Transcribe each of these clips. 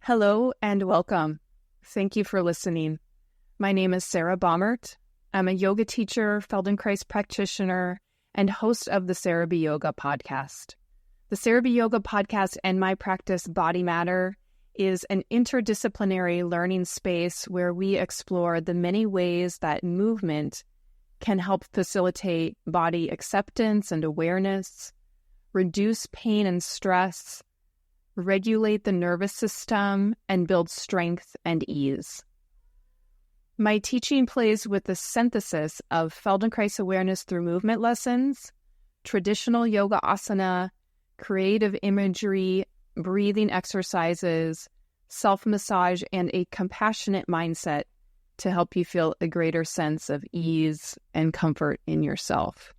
Hello and welcome. Thank you for listening. My name is Sarah Baumert. I'm a yoga teacher, Feldenkrais practitioner, and host of the Sarah B. Yoga podcast. The Sarah B. Yoga podcast and my practice, Body Matter, is an interdisciplinary learning space where we explore the many ways that movement can help facilitate body acceptance and awareness, reduce pain and stress, regulate the nervous system, and build strength and ease. My teaching plays with the synthesis of Feldenkrais awareness through movement lessons, traditional yoga asana, creative imagery, breathing exercises, self-massage, and a compassionate mindset to help you feel a greater sense of ease and comfort in yourself.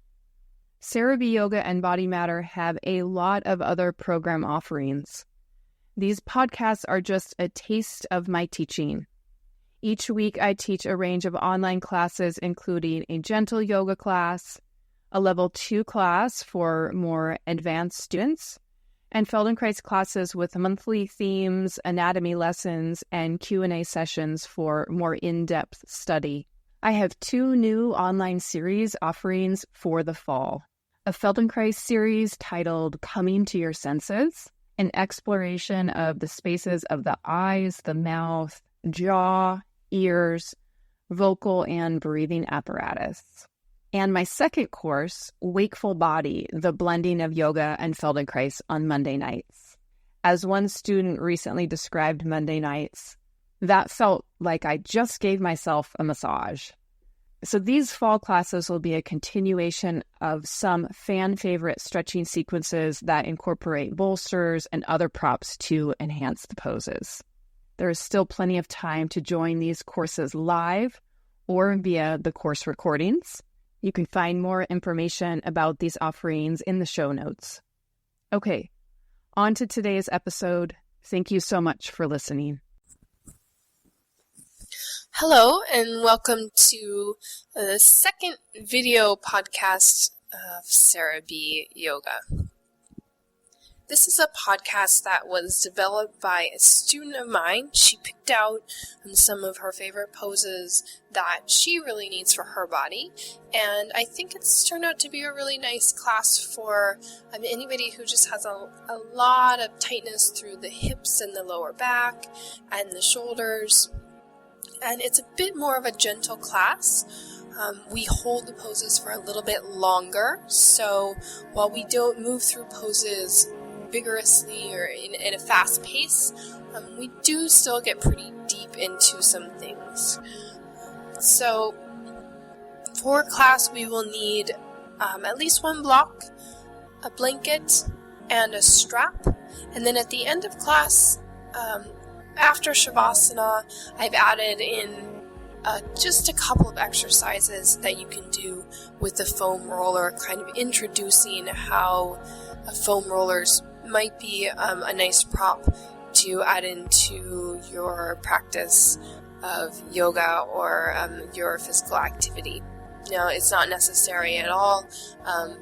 Sarah B. Yoga and Body Matter have a lot of other program offerings. These podcasts are just a taste of my teaching. Each week I teach a range of online classes, including a gentle yoga class, a level 2 class for more advanced students, and Feldenkrais classes with monthly themes, anatomy lessons, and Q&A sessions for more in-depth study. I have 2 new online series offerings for the fall. A Feldenkrais series titled Coming to Your Senses, an exploration of the spaces of the eyes, the mouth, jaw, ears, vocal and breathing apparatus. And my second course, Wakeful Body, the blending of yoga and Feldenkrais on Monday nights. As one student recently described Monday nights, that felt like I just gave myself a massage. So these fall classes will be a continuation of some fan favorite stretching sequences that incorporate bolsters and other props to enhance the poses. There is still plenty of time to join these courses live or via the course recordings. You can find more information about these offerings in the show notes. Okay, on to today's episode. Thank you so much for listening. Hello, and welcome to the second video podcast of Sarah B. Yoga. This is a podcast that was developed by a student of mine. She picked out some of her favorite poses that she really needs for her body, and I think it's turned out to be a really nice class for anybody who just has a lot of tightness through the hips and the lower back and the shoulders. And it's a bit more of a gentle class. We hold the poses for a little bit longer, so while we don't move through poses vigorously or in a fast pace, we do still get pretty deep into some things. So for class we will need at least one block, a blanket, and a strap. And then at the end of class, after Shavasana, I've added in just a couple of exercises that you can do with the foam roller, kind of introducing how foam rollers might be a nice prop to add into your practice of yoga or your physical activity. Now, it's not necessary at all,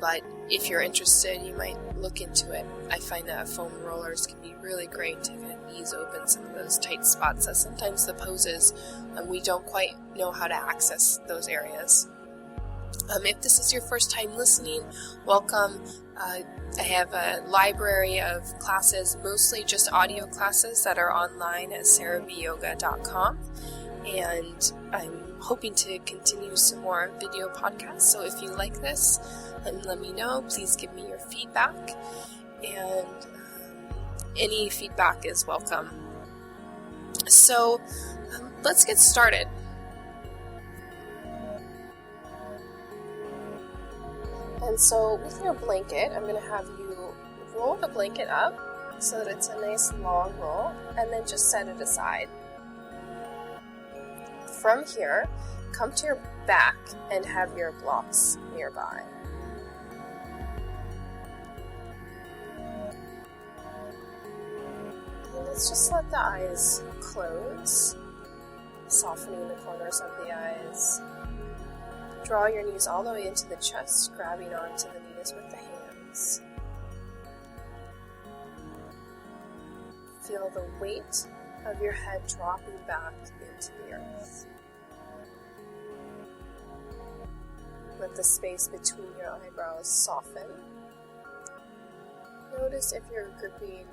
but if you're interested, you might look into it. I find that foam rollers can be really great to kind of ease open some of those tight spots, as sometimes the poses, we don't quite know how to access those areas. If this is your first time listening, welcome. I have a library of classes, mostly just audio classes that are online at sarahbyoga.com, and I'm hoping to continue some more video podcasts. So if you like this, let me know. Please give me your feedback, and any feedback is welcome. So let's get started. And so with your blanket, I'm going to have you roll the blanket up so that it's a nice long roll, and then just set it aside. From here, come to your back and have your blocks nearby. And let's just let the eyes close, softening the corners of the eyes. Draw your knees all the way into the chest, grabbing onto the knees with the hands. Feel the weight of your head dropping back into the earth. Let the space between your eyebrows soften. Notice if you're gripping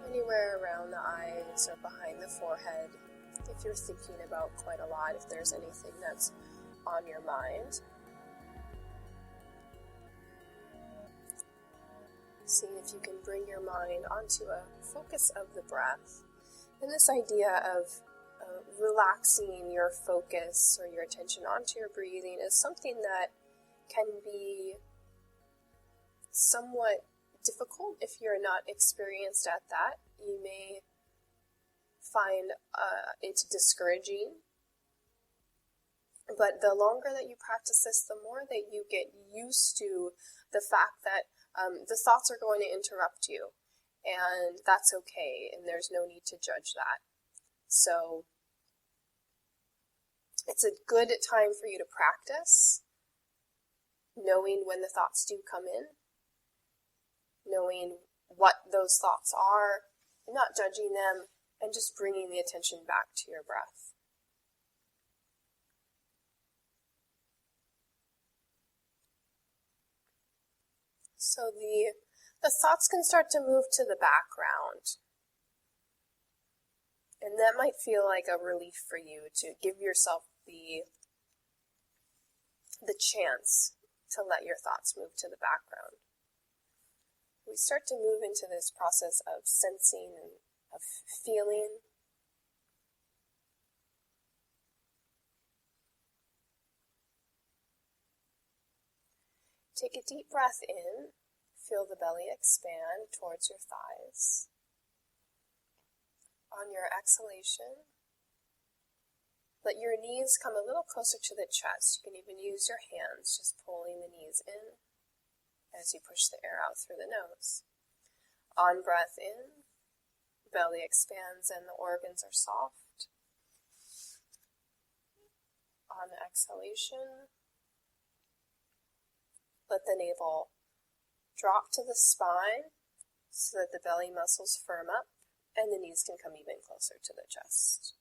anywhere around the eyes or behind the forehead, if you're thinking about quite a lot, if there's anything that's on your mind. See if you can bring your mind onto a focus of the breath. And this idea of relaxing your focus or your attention onto your breathing is something that can be somewhat difficult if you're not experienced at that. You may find it discouraging. But the longer that you practice this, the more that you get used to the fact that the thoughts are going to interrupt you. And that's okay, and there's no need to judge that. So it's a good time for you to practice knowing when the thoughts do come in, knowing what those thoughts are, not judging them, and just bringing the attention back to your breath. So the thoughts can start to move to the background. And that might feel like a relief for you to give yourself the chance to let your thoughts move to the background. We start to move into this process of sensing and of feeling. Take a deep breath in. Feel the belly expand towards your thighs. On your exhalation, let your knees come a little closer to the chest. You can even use your hands, just pulling the knees in as you push the air out through the nose. On breath in, belly expands and the organs are soft. On exhalation, let the navel drop to the spine so that the belly muscles firm up and the knees can come even closer to the chest.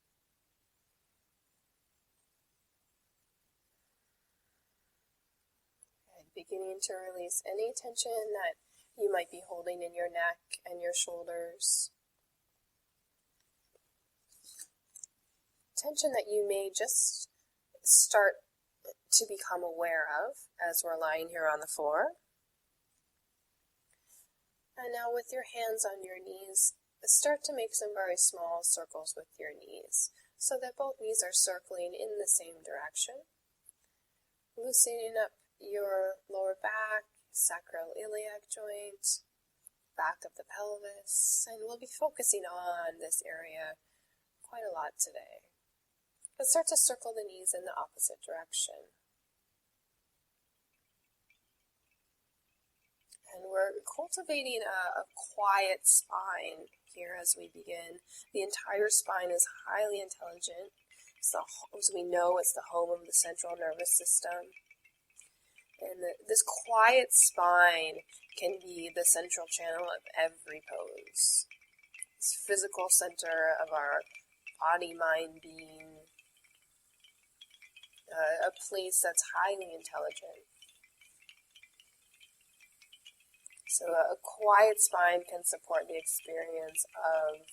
And beginning to release any tension that you might be holding in your neck and your shoulders. Tension that you may just start to become aware of as we're lying here on the floor. And now with your hands on your knees, start to make some very small circles with your knees so that both knees are circling in the same direction. Loosening up your lower back, sacroiliac joint, back of the pelvis, and we'll be focusing on this area quite a lot today. But start to circle the knees in the opposite direction. And we're cultivating a quiet spine here as we begin. The entire spine is highly intelligent. As we know, it's the home of the central nervous system. And this quiet spine can be the central channel of every pose. It's physical center of our body, mind, being. A place that's highly intelligent. So a quiet spine can support the experience of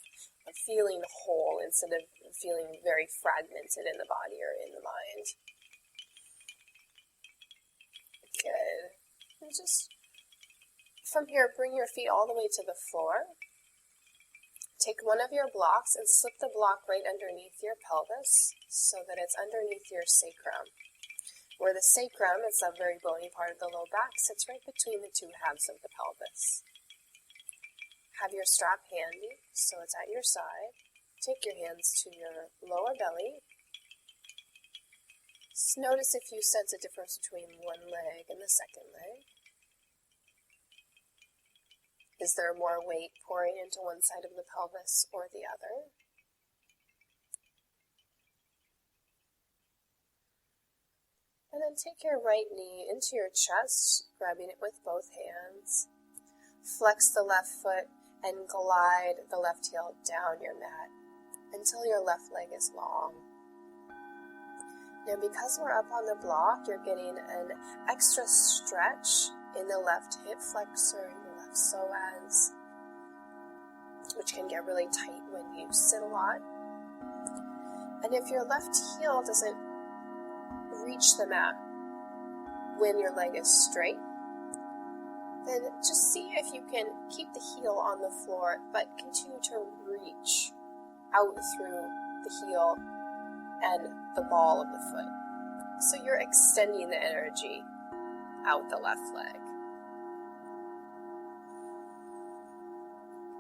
feeling whole instead of feeling very fragmented in the body or in the mind. Good. And just from here, bring your feet all the way to the floor. Take one of your blocks and slip the block right underneath your pelvis so that it's underneath your sacrum. Where the sacrum, it's a very bony part of the low back, sits right between the two halves of the pelvis. Have your strap handy, so it's at your side. Take your hands to your lower belly. Just notice if you sense a difference between one leg and the second leg. Is there more weight pouring into one side of the pelvis or the other? And then take your right knee into your chest, grabbing it with both hands. Flex the left foot and glide the left heel down your mat. And until your left leg is long. Now, because we're up on the block, you're getting an extra stretch in the left hip flexor, your left psoas, which can get really tight when you sit a lot. And if your left heel doesn't reach the mat when your leg is straight, then just see if you can keep the heel on the floor, but continue to reach out through the heel and the ball of the foot. So you're extending the energy out the left leg.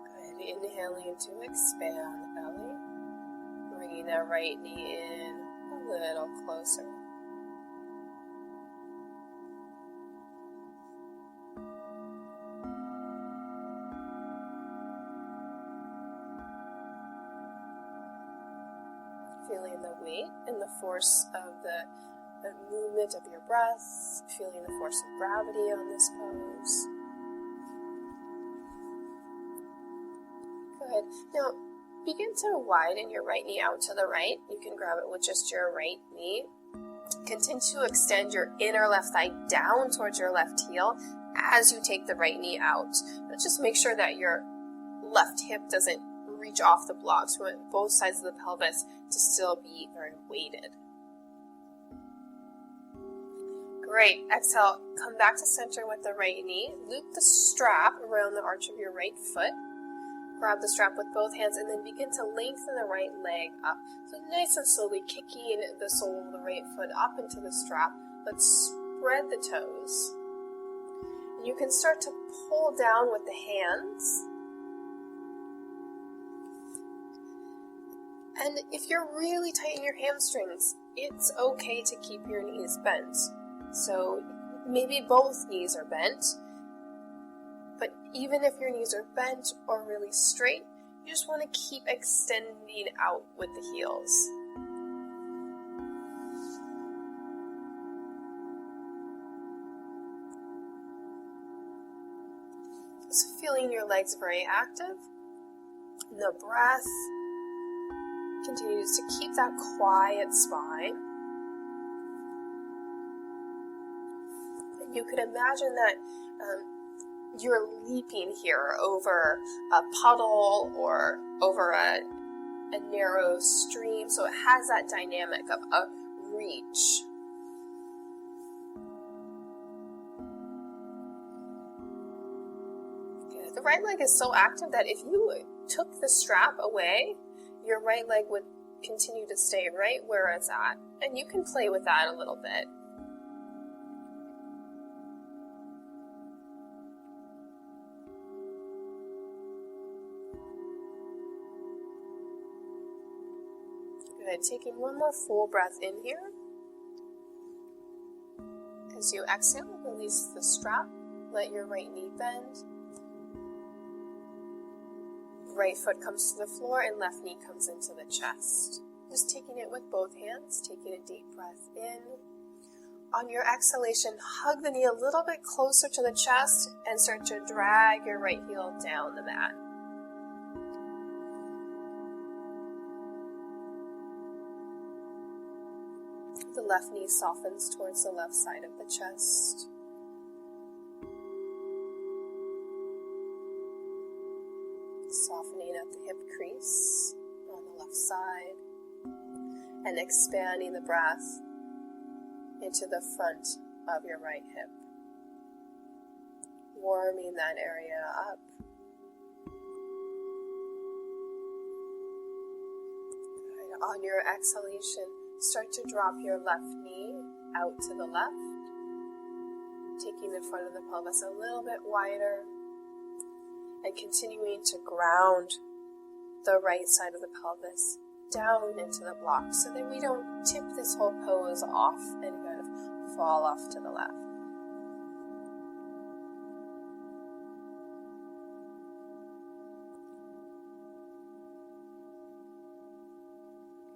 Good. Inhaling to expand the belly. Bringing that right knee in a little closer. Feeling the weight and the force of the movement of your breath, feeling the force of gravity on this pose. Good. Now, begin to widen your right knee out to the right. You can grab it with just your right knee. Continue to extend your inner left thigh down towards your left heel as you take the right knee out. But just make sure that your left hip doesn't reach off the blocks. We want both sides of the pelvis to still be very weighted. Great. Exhale, come back to center with the right knee. Loop the strap around the arch of your right foot. Grab the strap with both hands and then begin to lengthen the right leg up. So nice and slowly kicking the sole of the right foot up into the strap. Let's spread the toes. And you can start to pull down with the hands. And if you're really tight in your hamstrings, it's okay to keep your knees bent. So maybe both knees are bent, but even if your knees are bent or really straight, you just want to keep extending out with the heels. So feeling your legs very active, and the breath continues to keep that quiet spine. And you could imagine that you're leaping here over a puddle or over a narrow stream, so it has that dynamic of a reach. Okay. The right leg is so active that if you took the strap away, your right leg would continue to stay right where it's at. And you can play with that a little bit. Good. Taking one more full breath in here. As you exhale, release the strap. Let your right knee bend. Right foot comes to the floor and left knee comes into the chest. Just taking it with both hands, taking a deep breath in. On your exhalation, hug the knee a little bit closer to the chest and start to drag your right heel down the mat. The left knee softens towards the left side of the chest. Softening at the hip crease on the left side and expanding the breath into the front of your right hip. Warming that area up. Good. On your exhalation, start to drop your left knee out to the left, taking the front of the pelvis a little bit wider. And continuing to ground the right side of the pelvis down into the block so that we don't tip this whole pose off and kind of fall off to the left.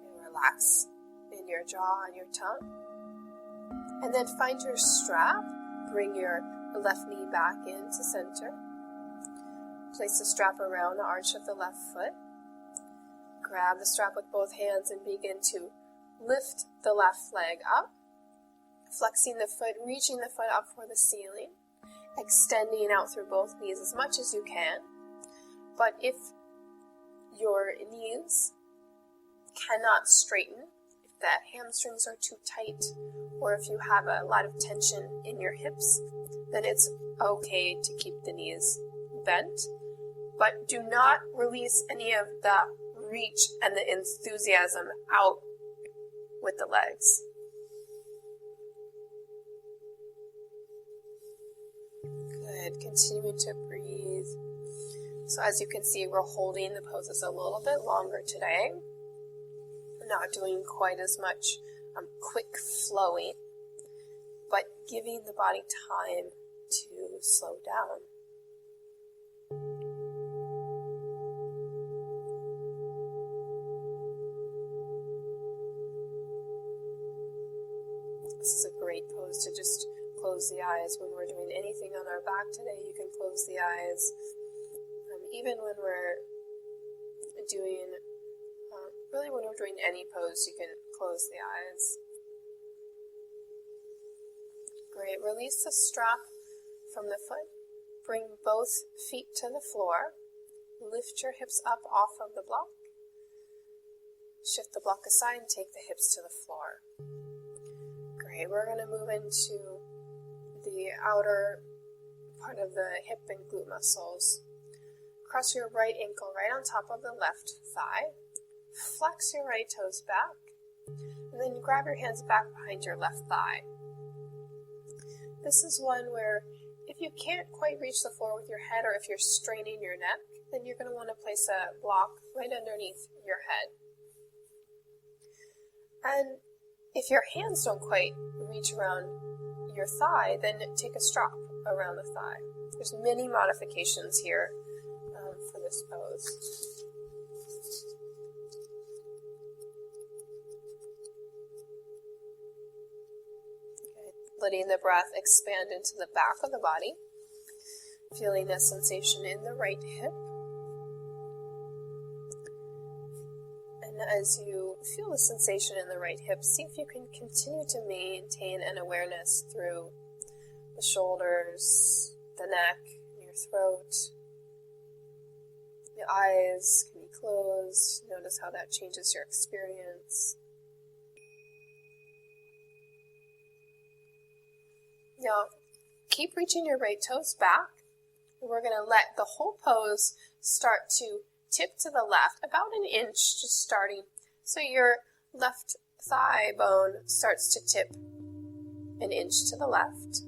And relax in your jaw and your tongue. And then find your strap. Bring your left knee back into center. Place the strap around the arch of the left foot. Grab the strap with both hands and begin to lift the left leg up, flexing the foot, reaching the foot up for the ceiling, extending out through both knees as much as you can. But if your knees cannot straighten, if the hamstrings are too tight, or if you have a lot of tension in your hips, then it's okay to keep the knees bent. But do not release any of the reach and the enthusiasm out with the legs. Good. Continuing to breathe. So as you can see, we're holding the poses a little bit longer today. Not doing quite as much quick flowing, but giving the body time to slow down. This is a great pose to just close the eyes. When we're doing anything on our back today, you can close the eyes. Even when we're doing, when we're doing any pose, you can close the eyes. Great. Release the strap from the foot. Bring both feet to the floor. Lift your hips up off of the block. Shift the block aside and take the hips to the floor. Great. We're going to move into the outer part of the hip and glute muscles. Cross your right ankle right on top of the left thigh. Flex your right toes back. And then grab your hands back behind your left thigh. This is one where if you can't quite reach the floor with your head, or if you're straining your neck, then you're going to want to place a block right underneath your head. And if your hands don't quite reach around your thigh, then take a strap around the thigh. There's many modifications here for this pose. Okay. Letting the breath expand into the back of the body, feeling a sensation in the right hip. And as you feel the sensation in the right hip, see if you can continue to maintain an awareness through the shoulders, the neck, your throat. The eyes can be closed. Notice how that changes your experience. Now, keep reaching your right toes back. We're going to let the whole pose start to tip to the left, about an inch, just starting. So your left thigh bone starts to tip an inch to the left.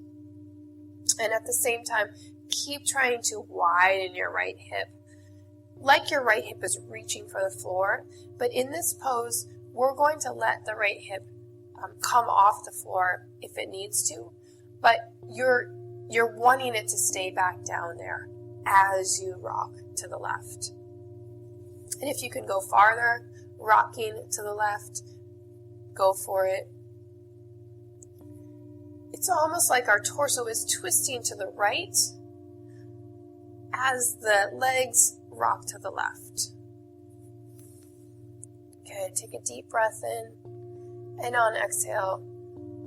And at the same time, keep trying to widen your right hip. Like your right hip is reaching for the floor, but in this pose, we're going to let the right hip come off the floor if it needs to, but you're wanting it to stay back down there as you rock to the left. And if you can go farther, rocking to the left, go for it. It's almost like our torso is twisting to the right as the legs rock to the left. Okay, take a deep breath in, and on exhale,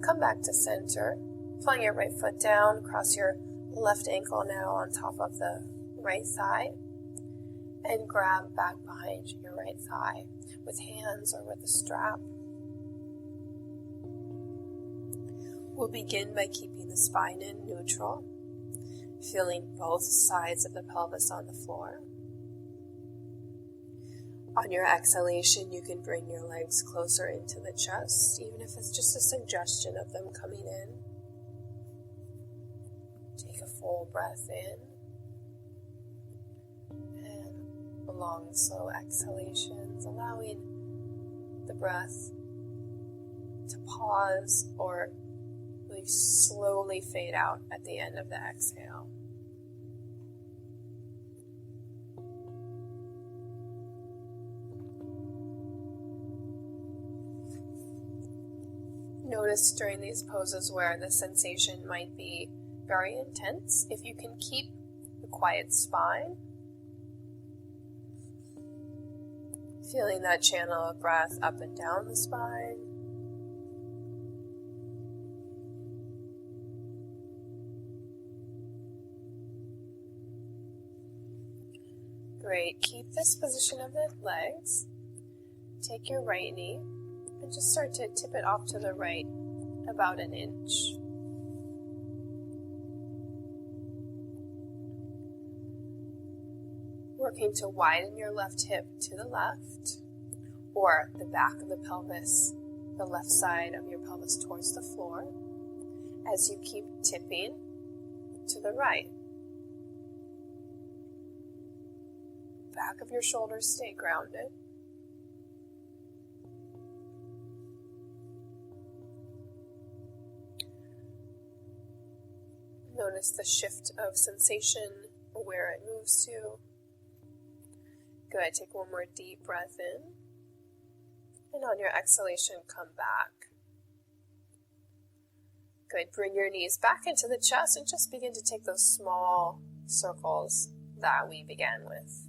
come back to center. Flying your right foot down, cross your left ankle now on top of the right thigh, and grab back behind your right thigh with hands or with a strap. We'll begin by keeping the spine in neutral, feeling both sides of the pelvis on the floor. On your exhalation, you can bring your legs closer into the chest, even if it's just a suggestion of them coming in. Take a full breath in, and long, slow exhalations, allowing the breath to pause or really slowly fade out at the end of the exhale. Notice during these poses where the sensation might be very intense. If you can keep a quiet spine, Feeling that channel of breath up and down the spine. Great. Keep this position of the legs. Take your right knee and just start to tip it off to the right about an inch. Working to widen your left hip to the left, or the back of the pelvis, the left side of your pelvis towards the floor, as you keep tipping to the right. Back of your shoulders stay grounded. Notice the shift of sensation, where it moves to. Good. Take one more deep breath in. And on your exhalation, come back. Good. Bring your knees back into the chest and just begin to take those small circles that we began with.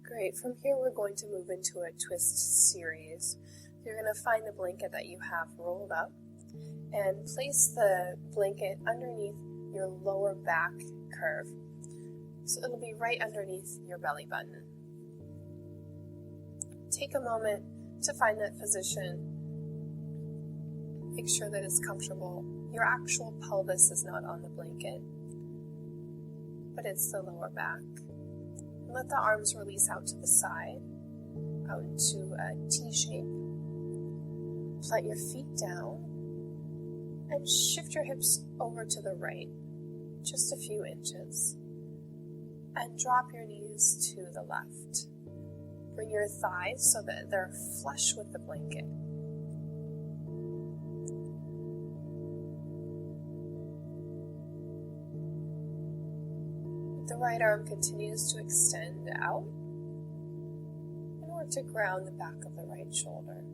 Great. From here, we're going to move into a twist series. You're going to find the blanket that you have rolled up and place the blanket underneath your lower back curve. So it'll be right underneath your belly button. Take a moment to find that position. Make sure that it's comfortable. Your actual pelvis is not on the blanket, but it's the lower back. Let the arms release out to the side, out into a T shape. Plant your feet down and shift your hips over to the right, just a few inches. And drop your knees to the left. Bring your thighs so that they're flush with the blanket. The right arm continues to extend out in order to ground the back of the right shoulder.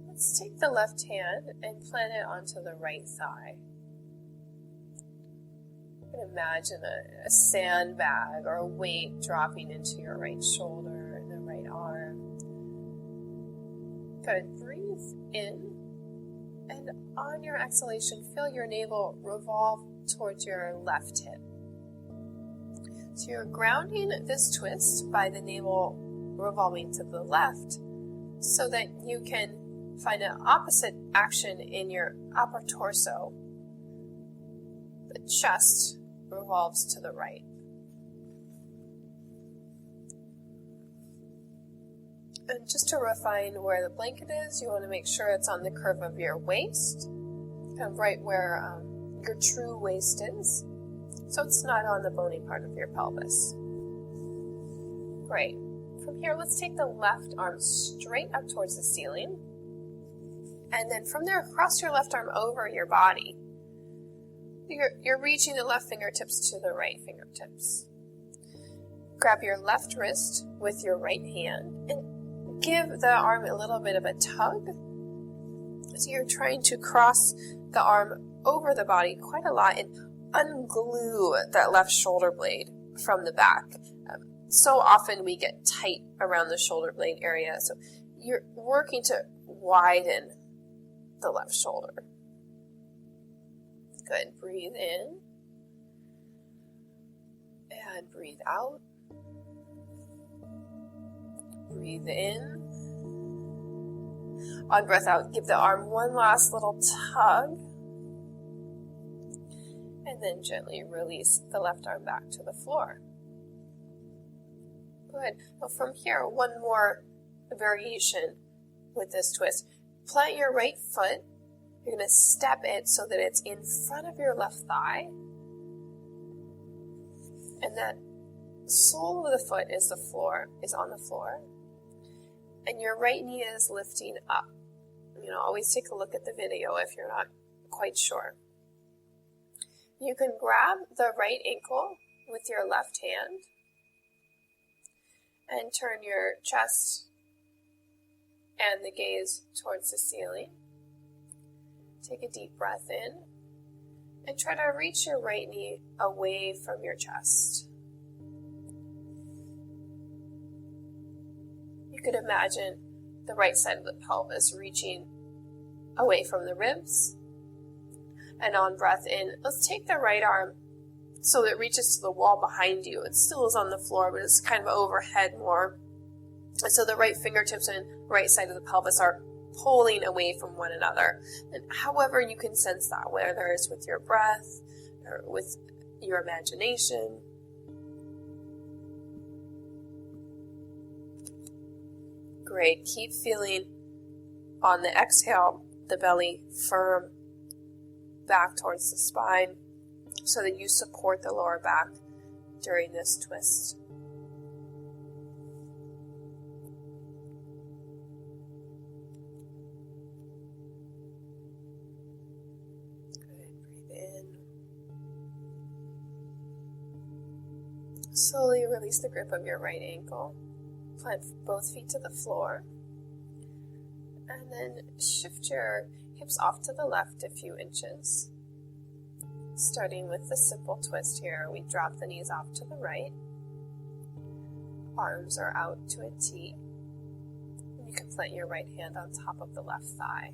Let's take the left hand and plant it onto the right thigh. You can imagine a sandbag or a weight dropping into your right shoulder and the right arm. Good. Breathe in, and on your exhalation, feel your navel revolve towards your left hip. So you're grounding this twist by the navel revolving to the left so that you can find an opposite action in your upper torso. The chest revolves to the right. And just to refine where the blanket is, you want to make sure it's on the curve of your waist, kind of right where your true waist is, so it's not on the bony part of your pelvis. Great. From here, let's take the left arm straight up towards the ceiling, and then from there, cross your left arm over your body. You're reaching the left fingertips to the right fingertips. Grab your left wrist with your right hand and give the arm a little bit of a tug. So you're trying to cross the arm over the body quite a lot and unglue that left shoulder blade from the back. So often we get tight around the shoulder blade area, so you're working to widen the left shoulder. Good. Breathe in and breathe out. Breathe in. On breath out, give the arm one last little tug. And then gently release the left arm back to the floor. Good. Now from here, one more variation with this twist. Plant your right foot. You're going to step it so that it's in front of your left thigh. And that sole of the foot is on the floor. And your right knee is lifting up. Always take a look at the video if you're not quite sure. You can grab the right ankle with your left hand and turn your chest and the gaze towards the ceiling. Take a deep breath in And try to reach your right knee away from your chest. You could imagine the right side of the pelvis reaching away from the ribs. And on breath in, let's take the right arm so that it reaches to the wall behind you. It still is on the floor, but it's kind of overhead more. And so the right fingertips and right side of the pelvis are pulling away from one another. And however you can sense that, whether it's with your breath or with your imagination. Great. Keep feeling on the exhale, the belly firm back towards the spine so that you support the lower back during this twist. Slowly release the grip of your right ankle. Plant both feet to the floor. And then shift your hips off to the left a few inches. Starting with the simple twist here, we drop the knees off to the right. Arms are out to a T. You can plant your right hand on top of the left thigh.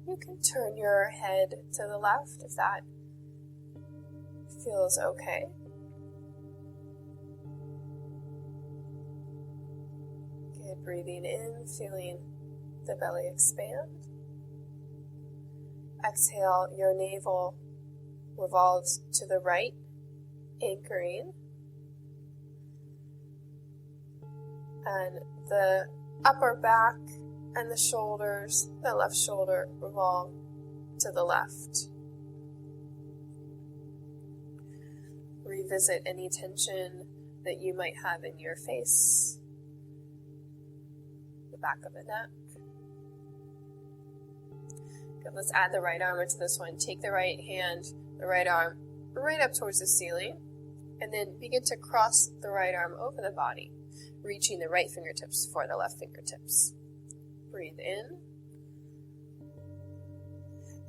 You can turn your head to the left if that feels okay. Good, breathing in, feeling the belly expand. Exhale, your navel revolves to the right, anchoring. And the upper back and the shoulders, the left shoulder, revolve to the left. Revisit any tension that you might have in your face, the back of the neck. Good, let's add the right arm into this one. Take the right hand, the right arm, right up towards the ceiling, and then begin to cross the right arm over the body, reaching the right fingertips for the left fingertips. Breathe in,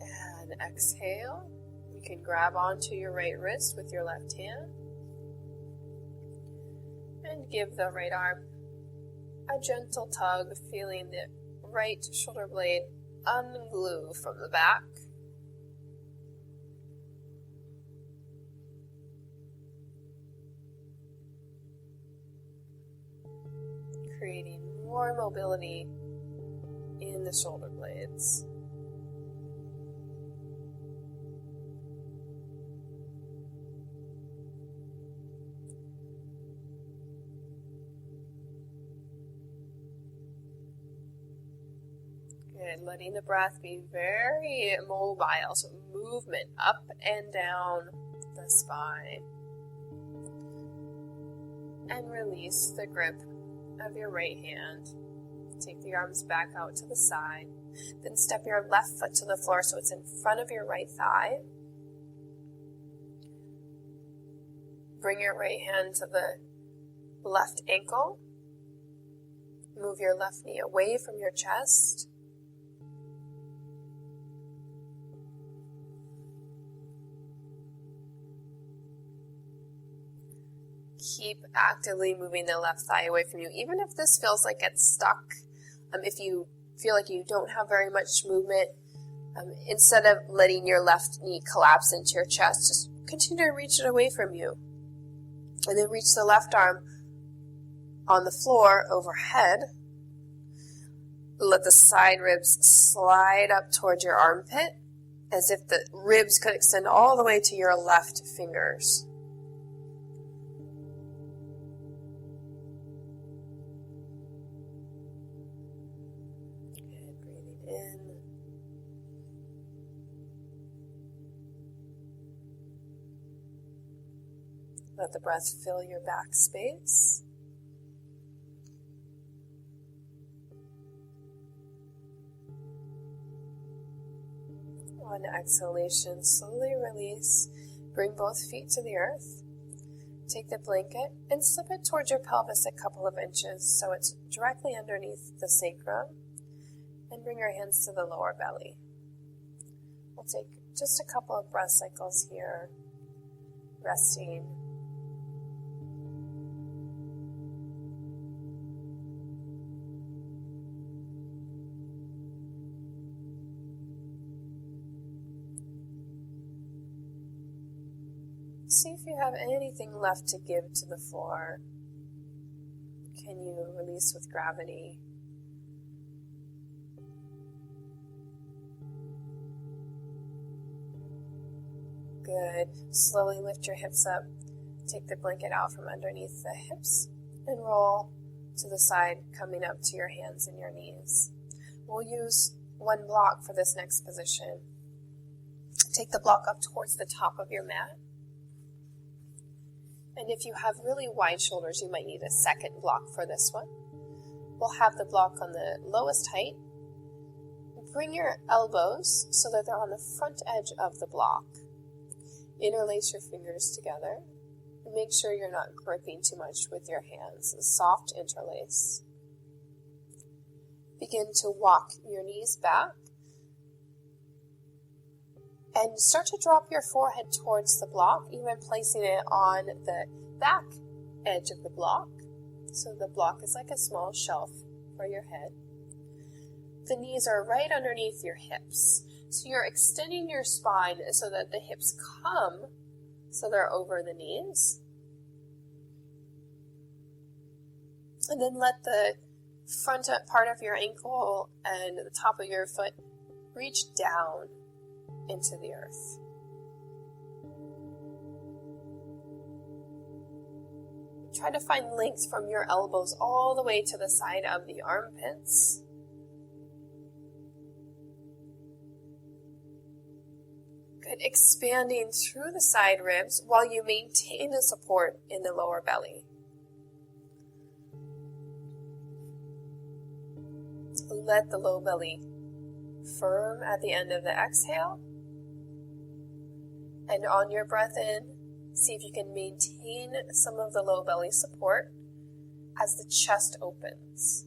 and exhale. You can grab onto your right wrist with your left hand and give the right arm a gentle tug, feeling the right shoulder blade unglue from the back. Creating more mobility in the shoulder blades. Good, letting the breath be very mobile, so movement up and down the spine. And release the grip of your right hand. Take the arms back out to the side. Then step your left foot to the floor so it's in front of your right thigh. Bring your right hand to the left ankle. Move your left knee away from your chest. Keep actively moving the left thigh away from you, even if this feels like it's stuck. If you feel like you don't have very much movement, instead of letting your left knee collapse into your chest, just continue to reach it away from you. And then reach the left arm on the floor overhead. Let the side ribs slide up towards your armpit, as if the ribs could extend all the way to your left fingers. Let the breath fill your back space. On exhalation, slowly release. Bring both feet to the earth. Take the blanket and slip it towards your pelvis a couple of inches so it's directly underneath the sacrum. And bring your hands to the lower belly. We'll take just a couple of breath cycles here, resting. See if you have anything left to give to the floor. Can you release with gravity? Good. Slowly lift your hips up. Take the blanket out from underneath the hips and roll to the side, coming up to your hands and your knees. We'll use one block for this next position. Take the block up towards the top of your mat. And if you have really wide shoulders, you might need a second block for this one. We'll have the block on the lowest height. Bring your elbows so that they're on the front edge of the block. Interlace your fingers together. Make sure you're not gripping too much with your hands. A soft interlace. Begin to walk your knees back. And start to drop your forehead towards the block, even placing it on the back edge of the block. So the block is like a small shelf for your head. The knees are right underneath your hips. So you're extending your spine so that the hips come, so they're over the knees. And then let the front part of your ankle and the top of your foot reach down into the earth. Try to find length from your elbows all the way to the side of the armpits. Good. Expanding through the side ribs while you maintain the support in the lower belly. Let the low belly firm at the end of the exhale. And on your breath in, see if you can maintain some of the low belly support as the chest opens.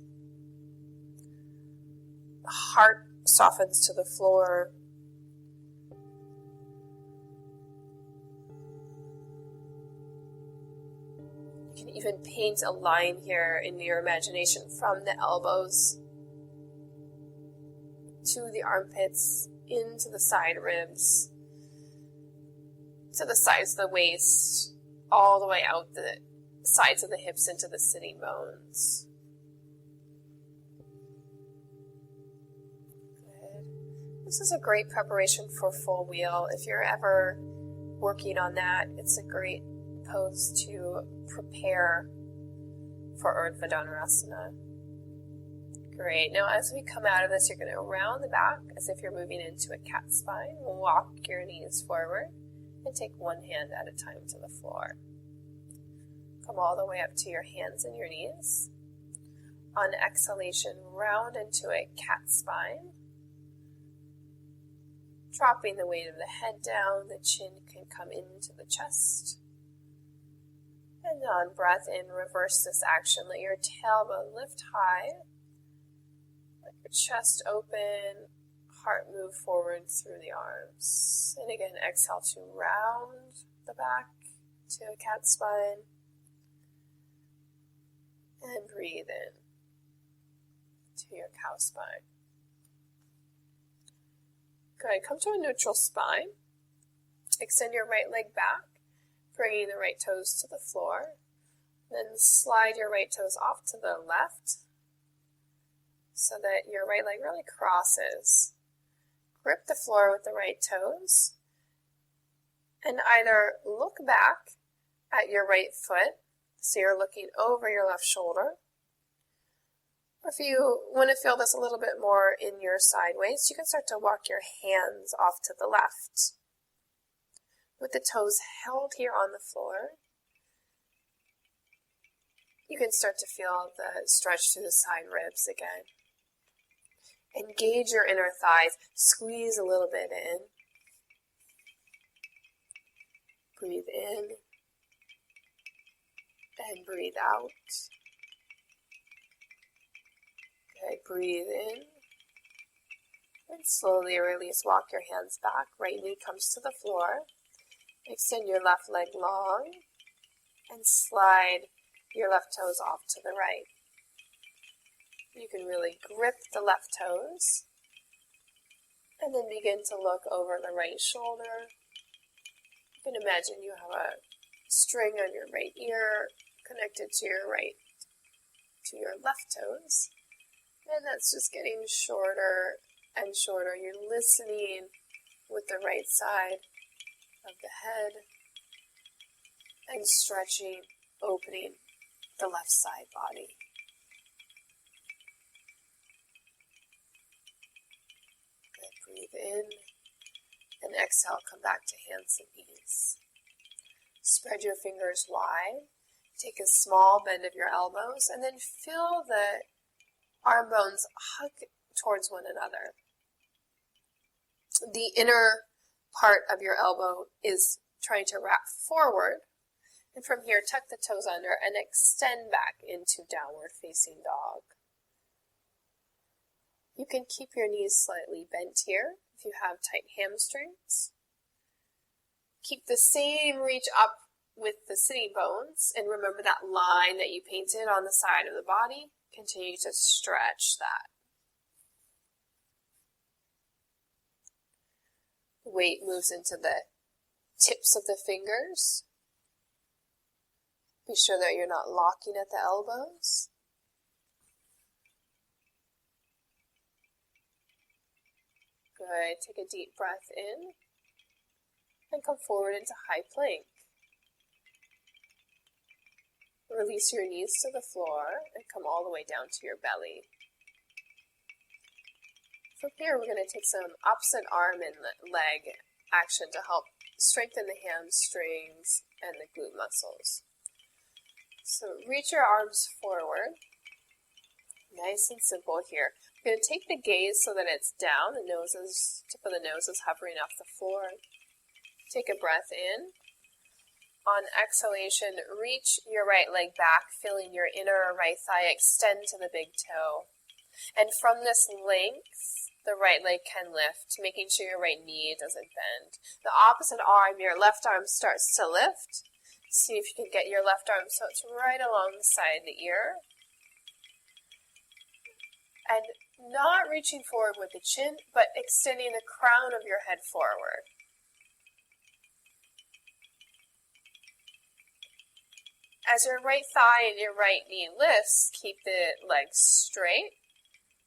The heart softens to the floor. You can even paint a line here in your imagination from the elbows to the armpits, into the side ribs, to the sides of the waist, all the way out the sides of the hips into the sitting bones. Good. This is a great preparation for full wheel. If you're ever working on that, it's a great pose to prepare for Urdhva Dhanurasana. Great. Now as we come out of this, you're going to round the back as if you're moving into a cat spine. Walk your knees forward and take one hand at a time to the floor. Come all the way up to your hands and your knees. On exhalation, round into a cat spine. Dropping the weight of the head down, the chin can come into the chest. And on breath in, reverse this action. Let your tailbone lift high. Let your chest open, heart move forward through the arms. And again, exhale to round the back to a cat spine. And breathe in to your cow spine. Good. Come to a neutral spine. Extend your right leg back, bringing the right toes to the floor. Then slide your right toes off to the left so that your right leg really crosses. Grip the floor with the right toes and either look back at your right foot, so you're looking over your left shoulder. Or if you want to feel this a little bit more in your sideways, you can start to walk your hands off to the left. With the toes held here on the floor, you can start to feel the stretch through the side ribs again. Engage your inner thighs. Squeeze a little bit in. Breathe in. And breathe out. Okay, breathe in. And slowly release, walk your hands back. Right knee comes to the floor. Extend your left leg long and slide your left toes off to the right. You can really grip the left toes and then begin to look over the right shoulder. You can imagine you have a string on your right ear connected to your left toes. And that's just getting shorter and shorter. You're listening with the right side of the head and stretching, opening the left side body. Good. Breathe in and exhale. Come back to hands and knees. Spread your fingers wide. Take a small bend of your elbows and then feel the arm bones hug towards one another. The inner part of your elbow is trying to wrap forward. And from here, tuck the toes under and extend back into downward facing dog. You can keep your knees slightly bent here if you have tight hamstrings. Keep the same reach up with the sitting bones, and remember that line that you painted on the side of the body. Continue to stretch that. Weight moves into the tips of the fingers. Be sure that you're not locking at the elbows. Good. Take a deep breath in and come forward into high plank. Release your knees to the floor and come all the way down to your belly. From here, we're going to take some opposite arm and leg action to help strengthen the hamstrings and the glute muscles. So reach your arms forward. Nice and simple here. We're going to take the gaze so that it's down. The tip of the nose is hovering off the floor. Take a breath in. On exhalation, reach your right leg back, feeling your inner right thigh extend to the big toe. And from this length, the right leg can lift, making sure your right knee doesn't bend. The opposite arm, your left arm starts to lift. See if you can get your left arm so it's right along the side of the ear. And not reaching forward with the chin, but extending the crown of your head forward. As your right thigh and your right knee lifts, keep the legs straight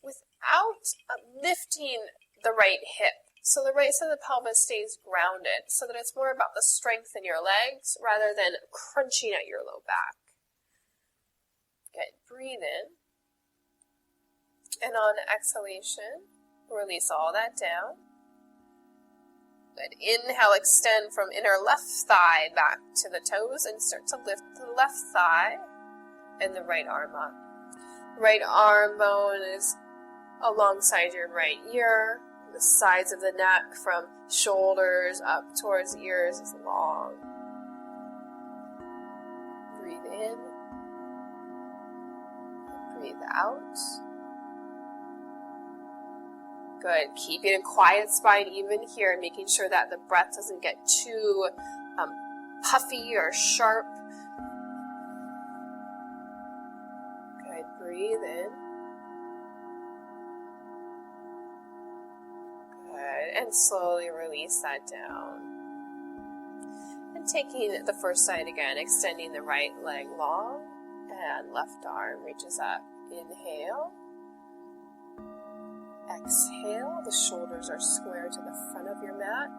without lifting the right hip. So the right side of the pelvis stays grounded so that it's more about the strength in your legs rather than crunching at your low back. Good. Breathe in. And on exhalation, release all that down. Good. Inhale, extend from inner left thigh back to the toes and start to lift the left thigh and the right arm up. Right arm bone is alongside your right ear. The sides of the neck from shoulders up towards the ears is long. Breathe in. Breathe out. Good. Keeping a quiet spine even here, making sure that the breath doesn't get too puffy or sharp. Good. Breathe in. Good. And slowly release that down. And taking the first side again, extending the right leg long and left arm reaches up. Inhale. Exhale, the shoulders are square to the front of your mat.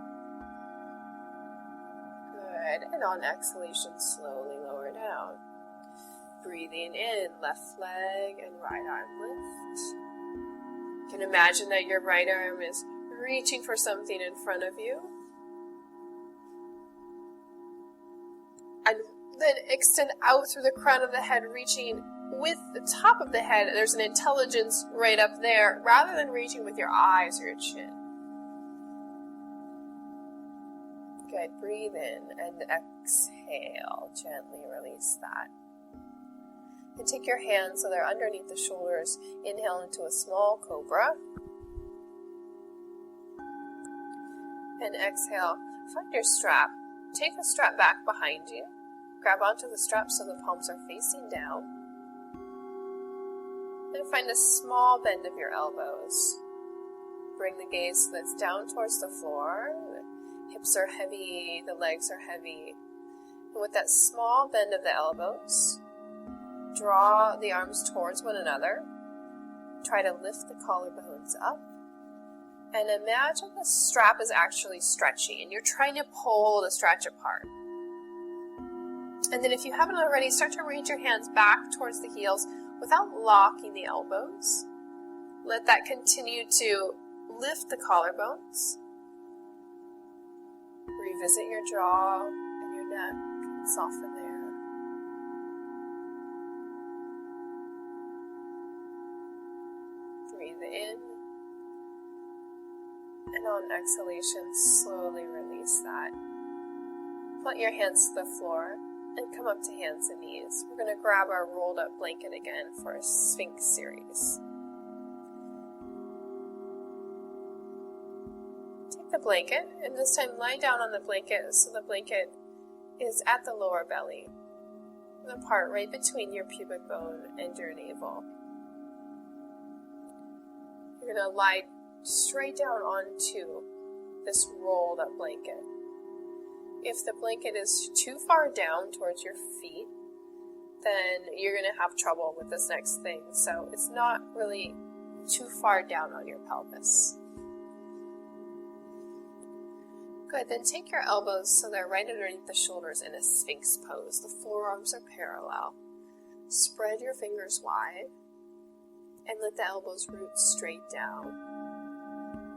Good. And on exhalation, slowly lower down. Breathing in, left leg and right arm lift. You can imagine that your right arm is reaching for something in front of you. And then extend out through the crown of the head, reaching with the top of the head. There's an intelligence right up there, rather than reaching with your eyes or your chin. Good. Breathe in and exhale. Gently release that. And take your hands so they're underneath the shoulders. Inhale into a small cobra. And exhale, find your strap. Take the strap back behind you. Grab onto the strap so the palms are facing down. And find a small bend of your elbows. Bring the gaze so that's down towards the floor. The hips are heavy, the legs are heavy. And with that small bend of the elbows, draw the arms towards one another. Try to lift the collarbones up. And imagine the strap is actually stretchy and you're trying to pull the stretch apart. And then if you haven't already, start to reach your hands back towards the heels without locking the elbows. Let that continue to lift the collarbones. Revisit your jaw and your neck and soften there. Breathe in. And on exhalation, slowly release that. Put your hands to the floor and come up to hands and knees. We're going to grab our rolled up blanket again for a Sphinx series. Take the blanket and this time lie down on the blanket so the blanket is at the lower belly, the part right between your pubic bone and your navel. You're going to lie straight down onto this rolled up blanket. If the blanket is too far down towards your feet, then you're going to have trouble with this next thing. So it's not really too far down on your pelvis. Good, then take your elbows so they're right underneath the shoulders in a Sphinx pose. The forearms are parallel. Spread your fingers wide and let the elbows root straight down.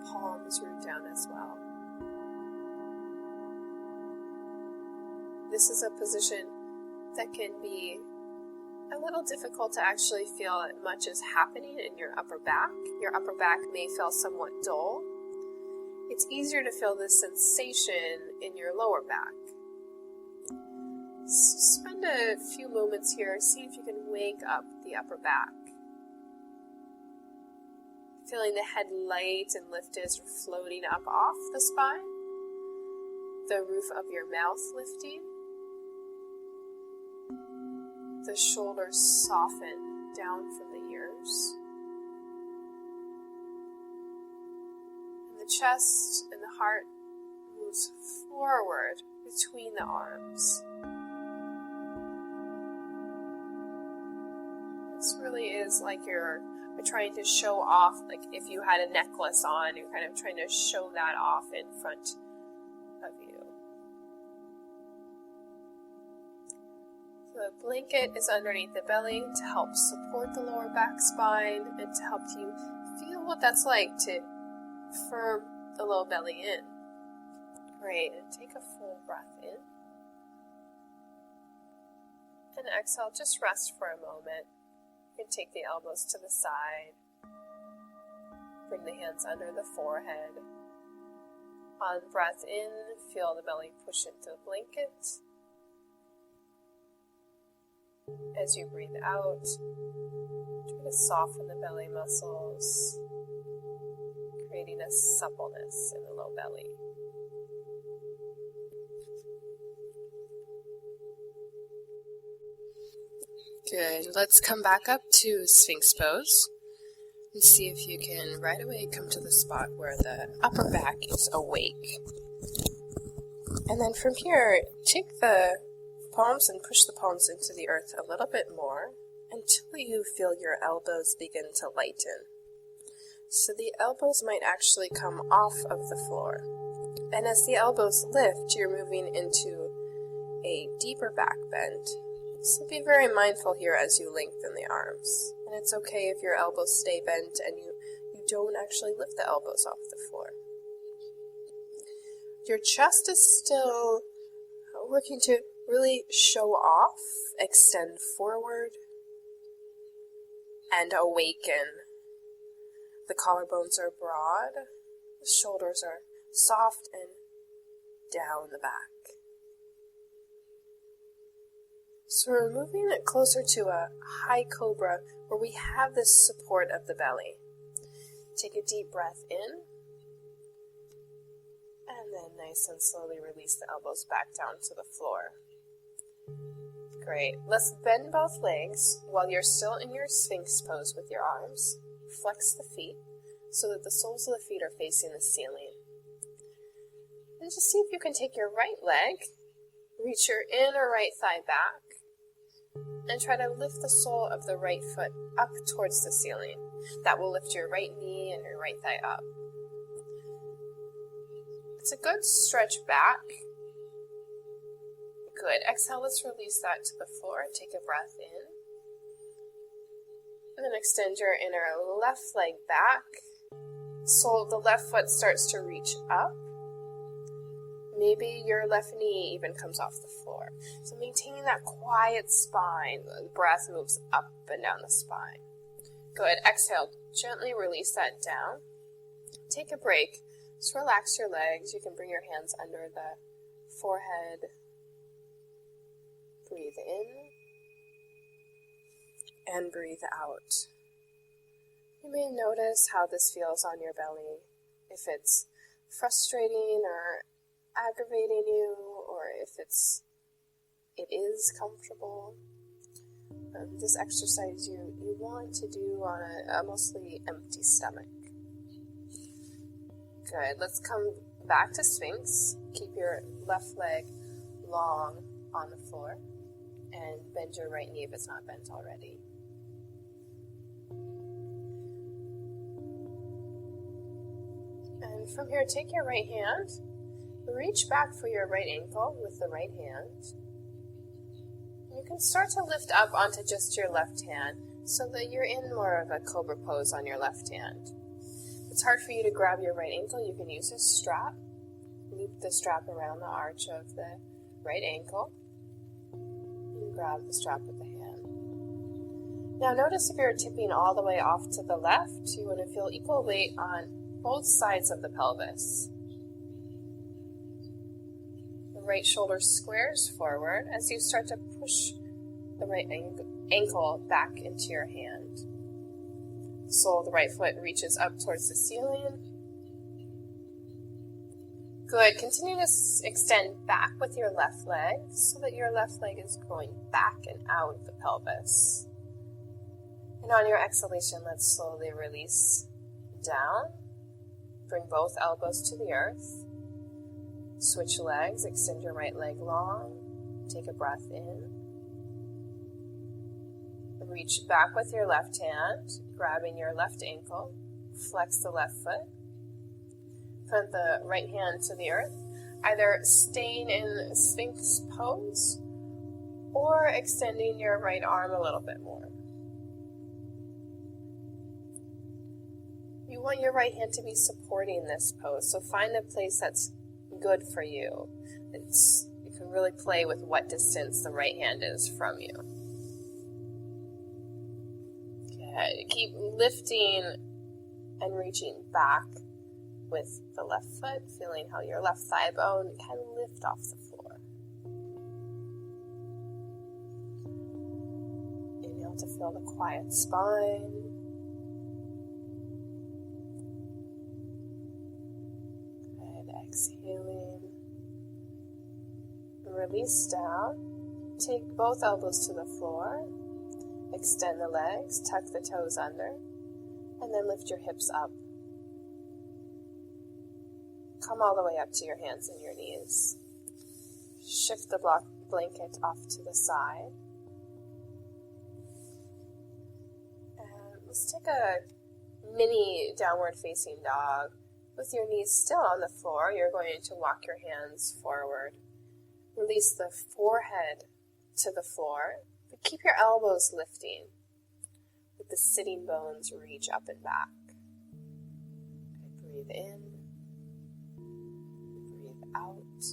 Palms root down as well. This is a position that can be a little difficult to actually feel as much as happening in your upper back. Your upper back may feel somewhat dull. It's easier to feel this sensation in your lower back. So spend a few moments here, see if you can wake up the upper back. Feeling the head light and lifted as you're floating up off the spine. The roof of your mouth lifting. The shoulders soften down from the ears. And the chest and the heart moves forward between the arms. This really is like you're trying to show off, like if you had a necklace on, you're kind of trying to show that off in front of you. The blanket is underneath the belly to help support the lower back spine and to help you feel what that's like to firm the low belly in. Great, and take a full breath in. And exhale, just rest for a moment. You can take the elbows to the side. Bring the hands under the forehead. On breath in, feel the belly push into the blanket. As you breathe out, try to soften the belly muscles, creating a suppleness in the low belly. Good. Let's come back up to Sphinx pose and see if you can right away come to the spot where the upper back is awake. And then from here, take the palms and push the palms into the earth a little bit more until you feel your elbows begin to lighten. So the elbows might actually come off of the floor. And as the elbows lift, you're moving into a deeper back bend. So be very mindful here as you lengthen the arms. And it's okay if your elbows stay bent and you don't actually lift the elbows off the floor. Your chest is still working to really show off, extend forward, and awaken. The collarbones are broad, the shoulders are soft and down the back. So we're moving it closer to a high cobra where we have this support of the belly. Take a deep breath in, and then Nice, and slowly release the elbows back down to the floor. Great. Let's bend both legs while you're still in your Sphinx pose with your arms. Flex the feet so that the soles of the feet are facing the ceiling. And just see if you can take your right leg, reach your inner right thigh back, and try to lift the sole of the right foot up towards the ceiling. That will lift your right knee and your right thigh up. It's a good stretch back. Good. Exhale, let's release that to the floor. Take a breath in. And then extend your inner left leg back. Sole of the left foot starts to reach up. Maybe your left knee even comes off the floor. So maintaining that quiet spine. The breath moves up and down the spine. Good. Exhale. Gently release that down. Take a break. Just relax your legs. You can bring your hands under the forehead. Breathe in. And breathe out. You may notice how this feels on your belly. If it's frustrating or aggravating you, or if it is comfortable. This exercise you want to do on a mostly empty stomach. Good. Let's come back to Sphinx. Keep your left leg long on the floor and bend your right knee if it's not bent already. And from here, take your right hand, reach back for your right ankle with the right hand. You can start to lift up onto just your left hand so that you're in more of a cobra pose on your left hand. If it's hard for you to grab your right ankle, you can use a strap. Loop the strap around the arch of the right ankle. And grab the strap with the hand. Now notice if you're tipping all the way off to the left, you want to feel equal weight on both sides of the pelvis. The right shoulder squares forward as you start to push the right ankle back into your hand. The sole of the right foot reaches up towards the ceiling. Good. Continue to extend back with your left leg so that your left leg is going back and out of the pelvis. And on your exhalation, let's slowly release down. Bring both elbows to the earth. Switch legs. Extend your right leg long. Take a breath in. Reach back with your left hand, grabbing your left ankle. Flex the left foot. Put the right hand to the earth, either staying in Sphinx pose or extending your right arm a little bit more. You want your right hand to be supporting this pose, so find a place that's good for you. You can really play with what distance the right hand is from you. Good. Keep lifting and reaching back with the left foot, feeling how your left thigh bone can lift off the floor. Inhale to feel the quiet spine. Good. Exhaling. Release down. Take both elbows to the floor. Extend the legs, tuck the toes under, and then lift your hips up. Come all the way up to your hands and your knees. Shift the blanket off to the side. And let's take a mini downward facing dog. With your knees still on the floor, you're going to walk your hands forward. Release the forehead to the floor, but keep your elbows lifting. Let the sitting bones reach up and back. Okay, breathe in. Breathe out.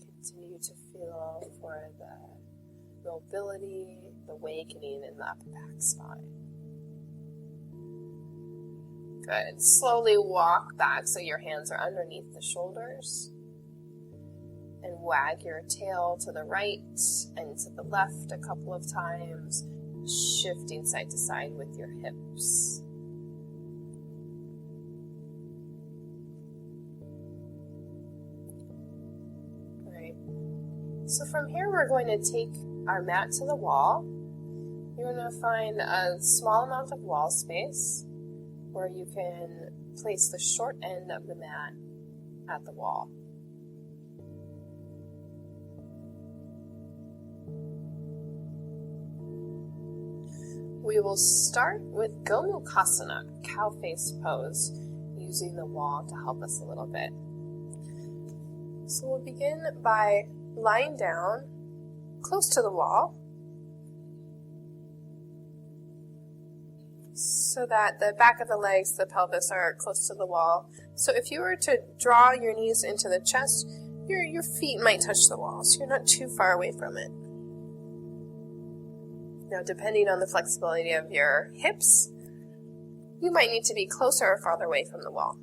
Continue to feel for the mobility, the awakening in the upper back spine. Good. Slowly walk back so your hands are underneath the shoulders. And wag your tail to the right and to the left a couple of times, shifting side to side with your hips. So from here, we're going to take our mat to the wall. You're going to find a small amount of wall space where you can place the short end of the mat at the wall. We will start with Gomukhasana, cow face pose, using the wall to help us a little bit. So we'll begin by lying down close to the wall so that the back of the legs, the pelvis are close to the wall. So if you were to draw your knees into the chest, your feet might touch the wall, so you're not too far away from it. Now, depending on the flexibility of your hips, you might need to be closer or farther away from the wall.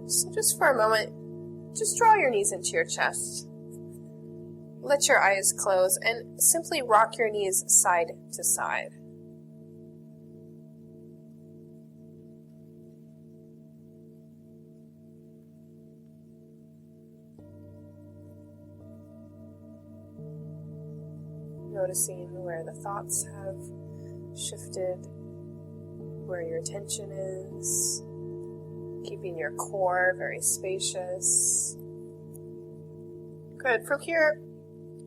So just for a moment, just draw your knees into your chest. Let your eyes close and simply rock your knees side to side. Noticing where the thoughts have shifted, where your attention is, keeping your core very spacious. Good. From here,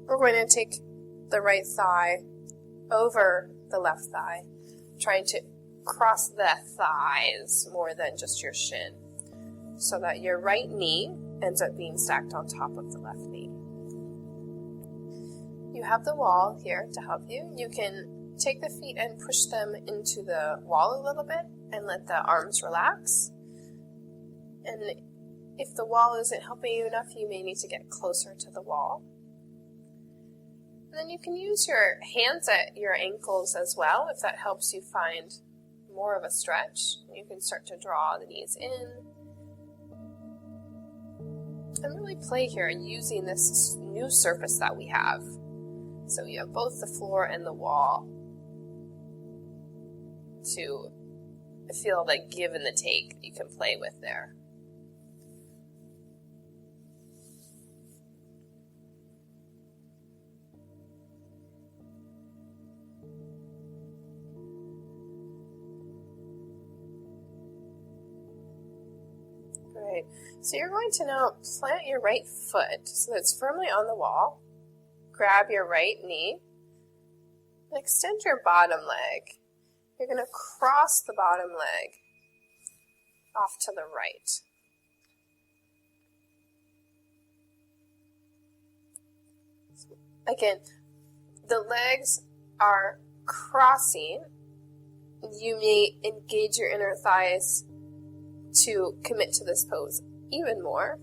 we're going to take the right thigh over the left thigh, trying to cross the thighs more than just your shin, so that your right knee ends up being stacked on top of the left knee. You have the wall here to help you. You can take the feet and push them into the wall a little bit and let the arms relax. And if the wall isn't helping you enough, you may need to get closer to the wall. And then you can use your hands at your ankles as well, if that helps you find more of a stretch. You can start to draw the knees in. And really play here using this new surface that we have. So you have both the floor and the wall to feel the give and the take you can play with there. Great. So you're going to now plant your right foot so that it's firmly on the wall. Grab your right knee and extend your bottom leg. You're going to cross the bottom leg off to the right. Again, the legs are crossing. You may engage your inner thighs to commit to this pose even more.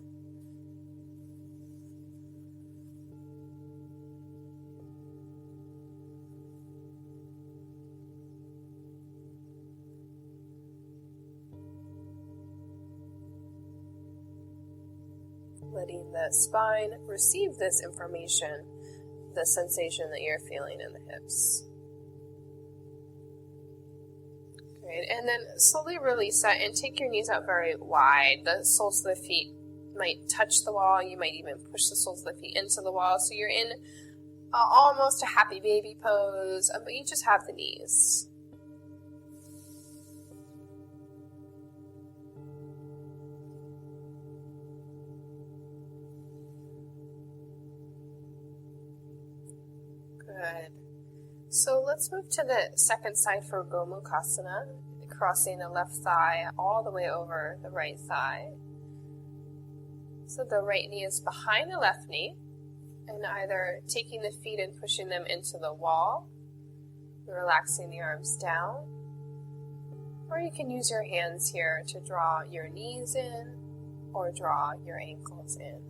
Letting the spine receive this information, the sensation that you're feeling in the hips. Great. And then slowly release that and take your knees out very wide. The soles of the feet might touch the wall. You might even push the soles of the feet into the wall. So you're in almost a happy baby pose, but you just have the knees. Good. So let's move to the second side for Gomukhasana, crossing the left thigh all the way over the right thigh. So the right knee is behind the left knee, and either taking the feet and pushing them into the wall, relaxing the arms down, or you can use your hands here to draw your knees in or draw your ankles in.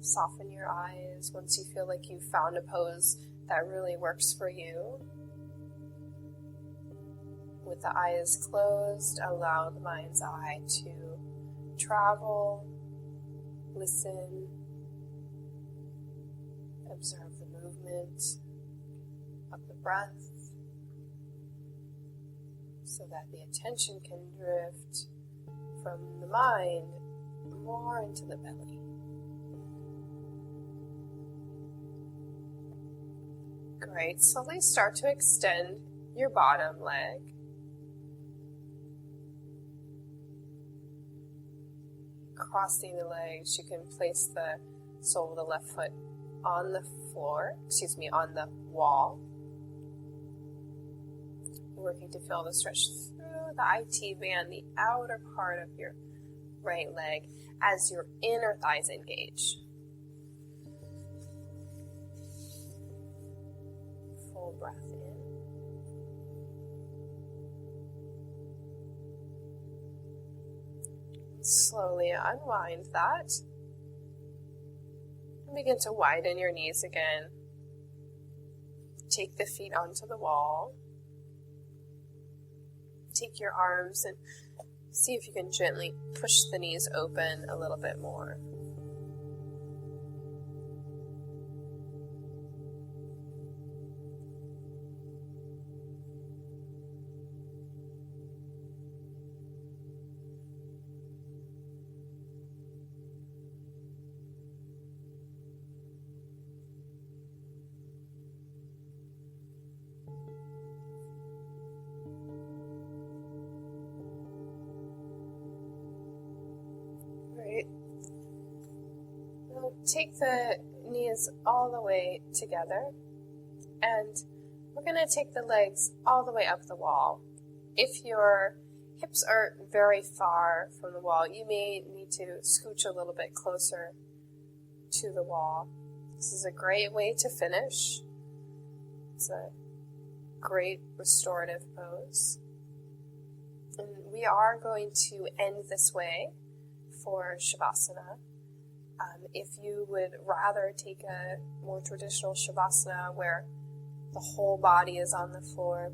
Soften your eyes once you feel like you've found a pose that really works for you. With the eyes closed, allow the mind's eye to travel, listen, observe the movement of the breath. so that the attention can drift from the mind more into the belly. Great. Slowly start to extend your bottom leg. Crossing the legs, you can place the sole of the left foot on the on the wall. Working to feel the stretch through the IT band, the outer part of your right leg as your inner thighs engage. Full breath in. Slowly unwind that. And begin to widen your knees again. Take the feet onto the wall. Take your arms and see if you can gently push the knees open a little bit more. Take the knees all the way together, and we're going to take the legs all the way up the wall. If your hips are very far from the wall, you may need to scooch a little bit closer to the wall. This is a great way to finish. It's a great restorative pose. And we are going to end this way for Shavasana. If you would rather take a more traditional Shavasana where the whole body is on the floor,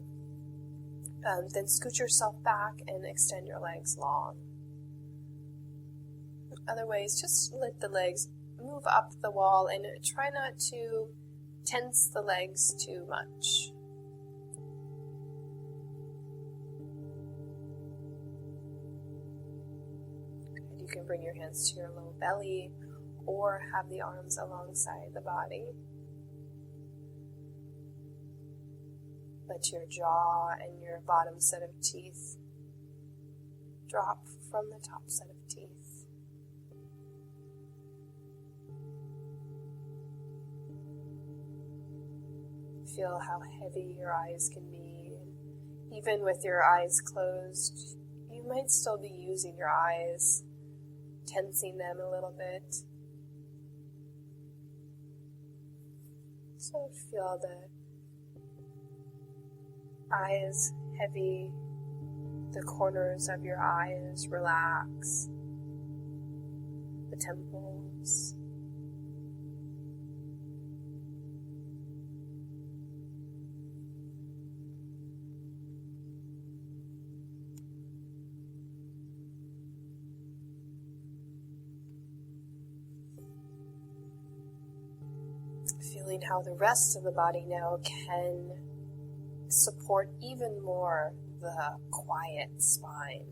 then scoot yourself back and extend your legs long. Other ways, just let the legs move up the wall and try not to tense the legs too much. You can bring your hands to your low belly or have the arms alongside the body. Let your jaw and your bottom set of teeth drop from the top set of teeth. Feel how heavy your eyes can be. Even with your eyes closed, you might still be using your eyes, tensing them a little bit. So feel the eyes heavy, the corners of your eyes relax, the temples. Feeling how the rest of the body now can support even more the quiet spine.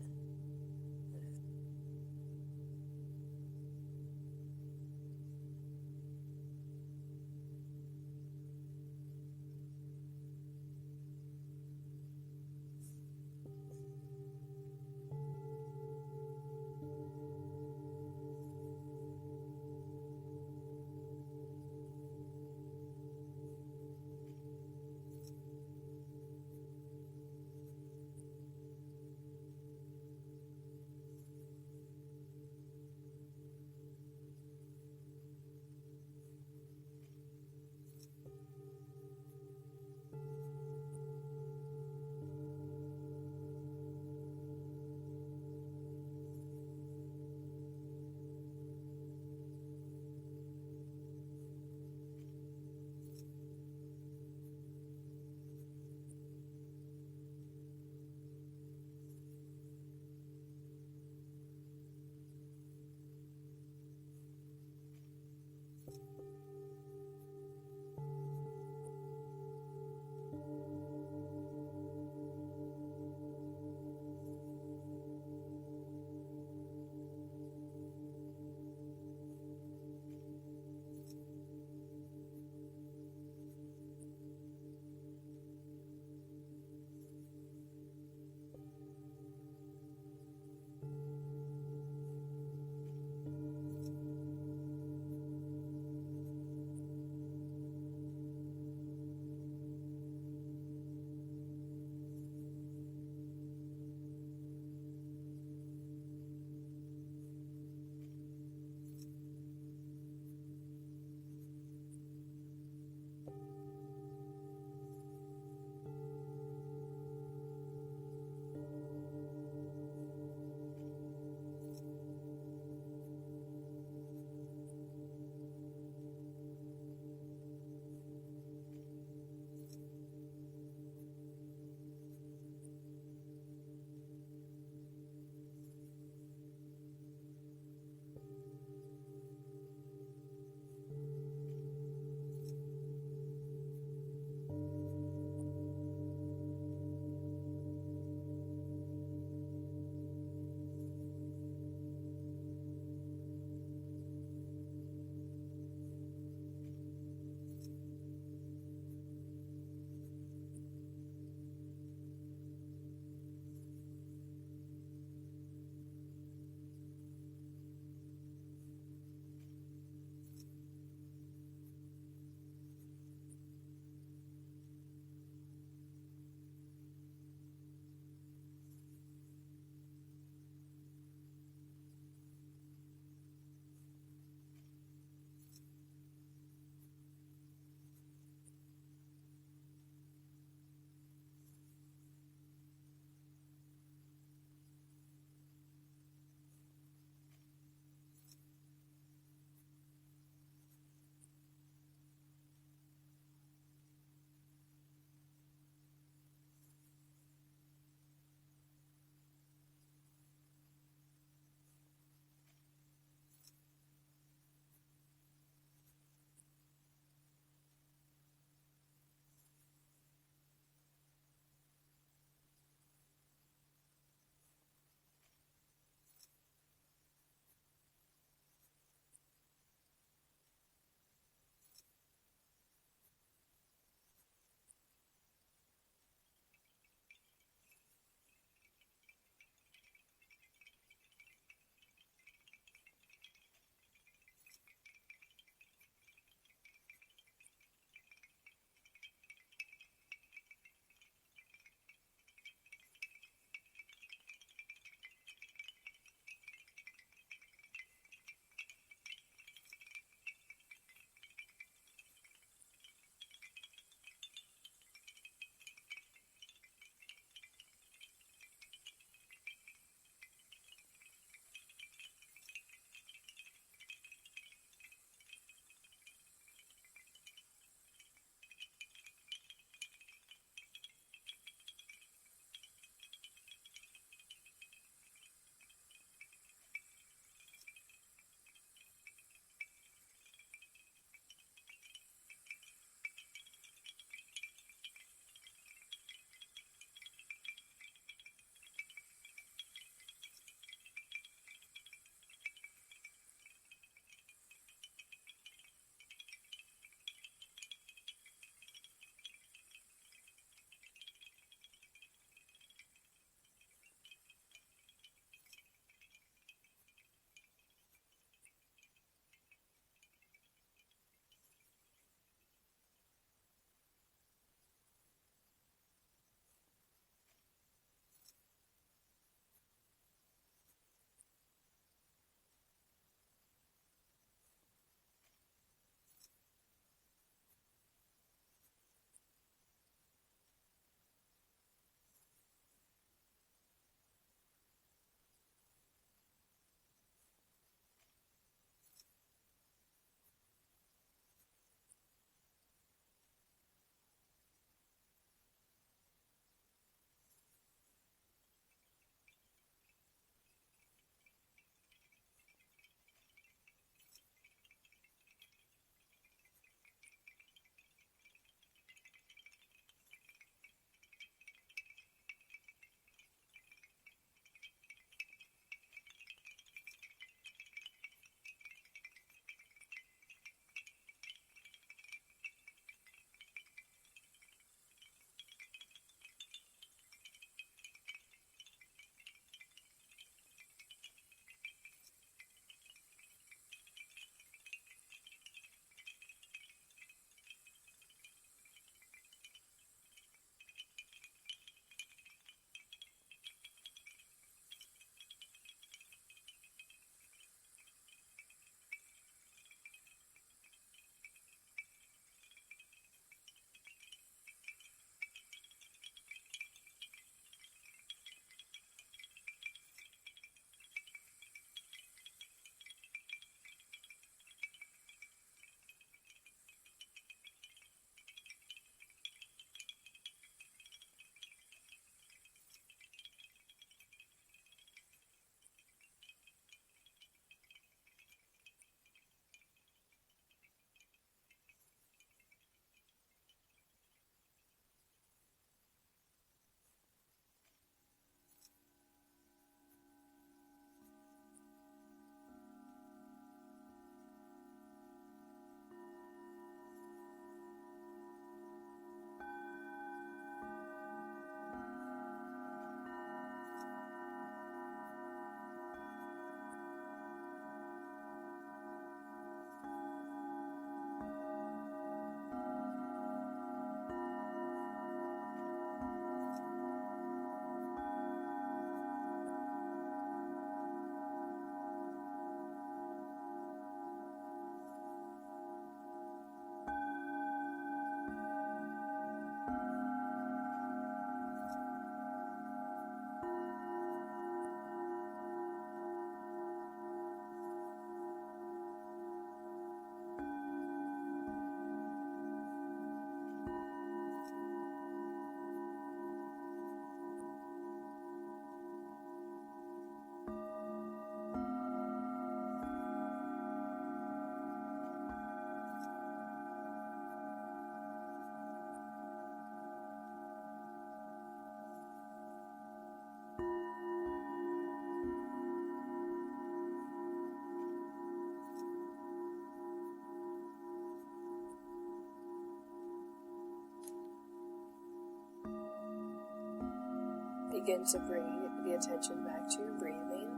Begin to bring the attention back to your breathing.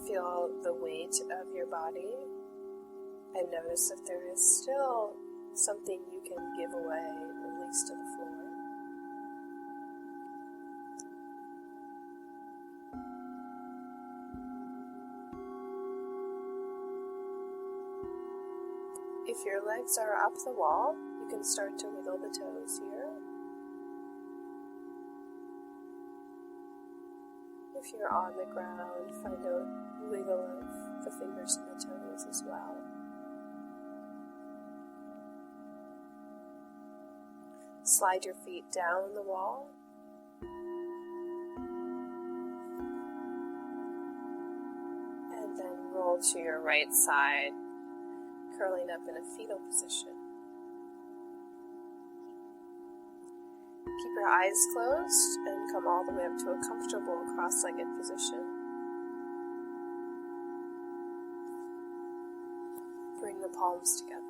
Feel the weight of your body and notice if there is still something you can give away, release to the floor. If your legs are up the wall, you can start to wiggle the toes here. If you're on the ground, find a wiggle of the fingers and the toes as well. Slide your feet down the wall. And then roll to your right side, curling up in a fetal position. Keep your eyes closed and come all the way up to a comfortable cross-legged position. Bring the palms together.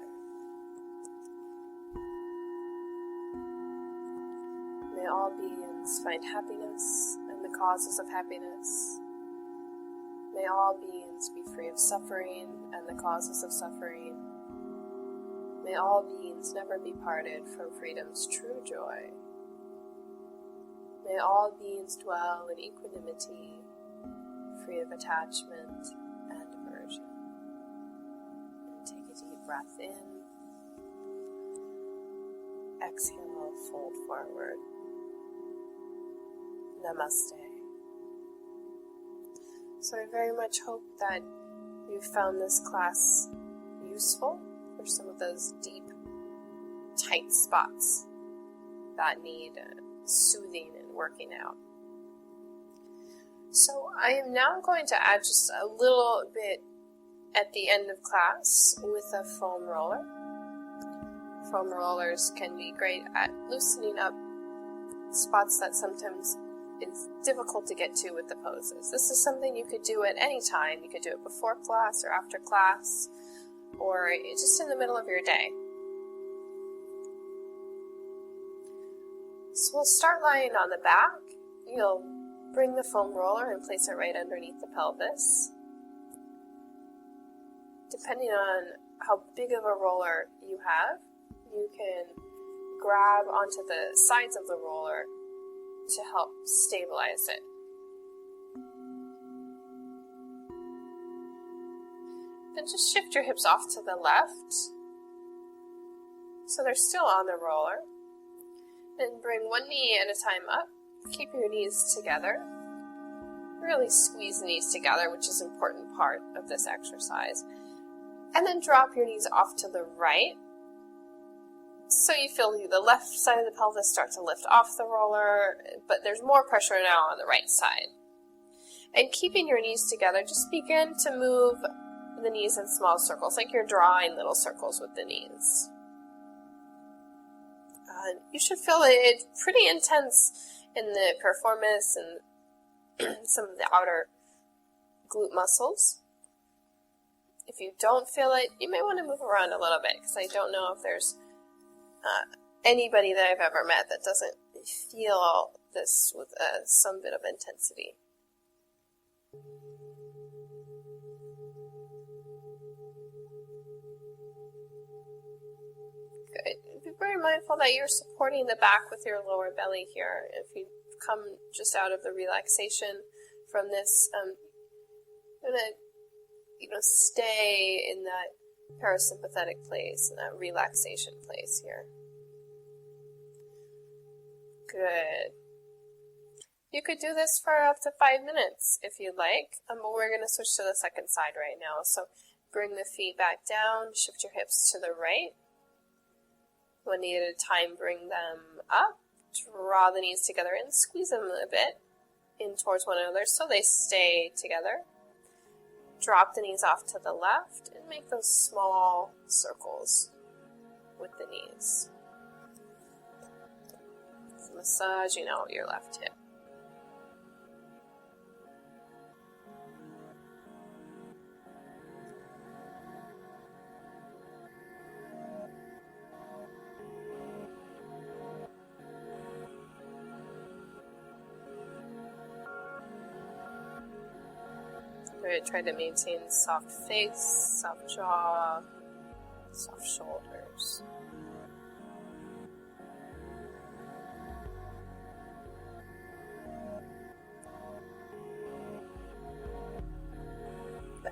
May all beings find happiness and the causes of happiness. May all beings be free of suffering and the causes of suffering. May all beings never be parted from freedom's true joy. May all beings dwell in equanimity, free of attachment and aversion. And take a deep breath in. Exhale, fold forward. Namaste. So I very much hope that you found this class useful for some of those deep, tight spots that need soothing and working out. So I am now going to add just a little bit at the end of class with a foam roller. Foam rollers can be great at loosening up spots that sometimes it's difficult to get to with the poses. This is something you could do at any time. You could do it before class or after class, or just in the middle of your day. So we'll start lying on the back. You'll bring the foam roller and place it right underneath the pelvis. Depending on how big of a roller you have, you can grab onto the sides of the roller to help stabilize it. Then just shift your hips off to the left so they're still on the roller. Then bring one knee at a time up. Keep your knees together. Really squeeze the knees together, which is an important part of this exercise. And then drop your knees off to the right. So you feel the left side of the pelvis start to lift off the roller, but there's more pressure now on the right side. And keeping your knees together, just begin to move the knees in small circles, like you're drawing little circles with the knees. You should feel it pretty intense in the piriformis and some of the outer glute muscles. If you don't feel it, you may want to move around a little bit, because I don't know if there's anybody that I've ever met that doesn't feel this with some bit of intensity. Good. Be very mindful that you're supporting the back with your lower belly here. If you come just out of the relaxation from this, you're gonna stay in that parasympathetic place, in that relaxation place here. Good. You could do this for up to 5 minutes if you'd like, but we're going to switch to the second side right now. So bring the feet back down, shift your hips to the right. One knee at a time, bring them up, draw the knees together and squeeze them a bit in towards one another so they stay together. Drop the knees off to the left and make those small circles with the knees. Massaging out your left hip. Good. Try to maintain soft face, soft jaw, soft shoulders.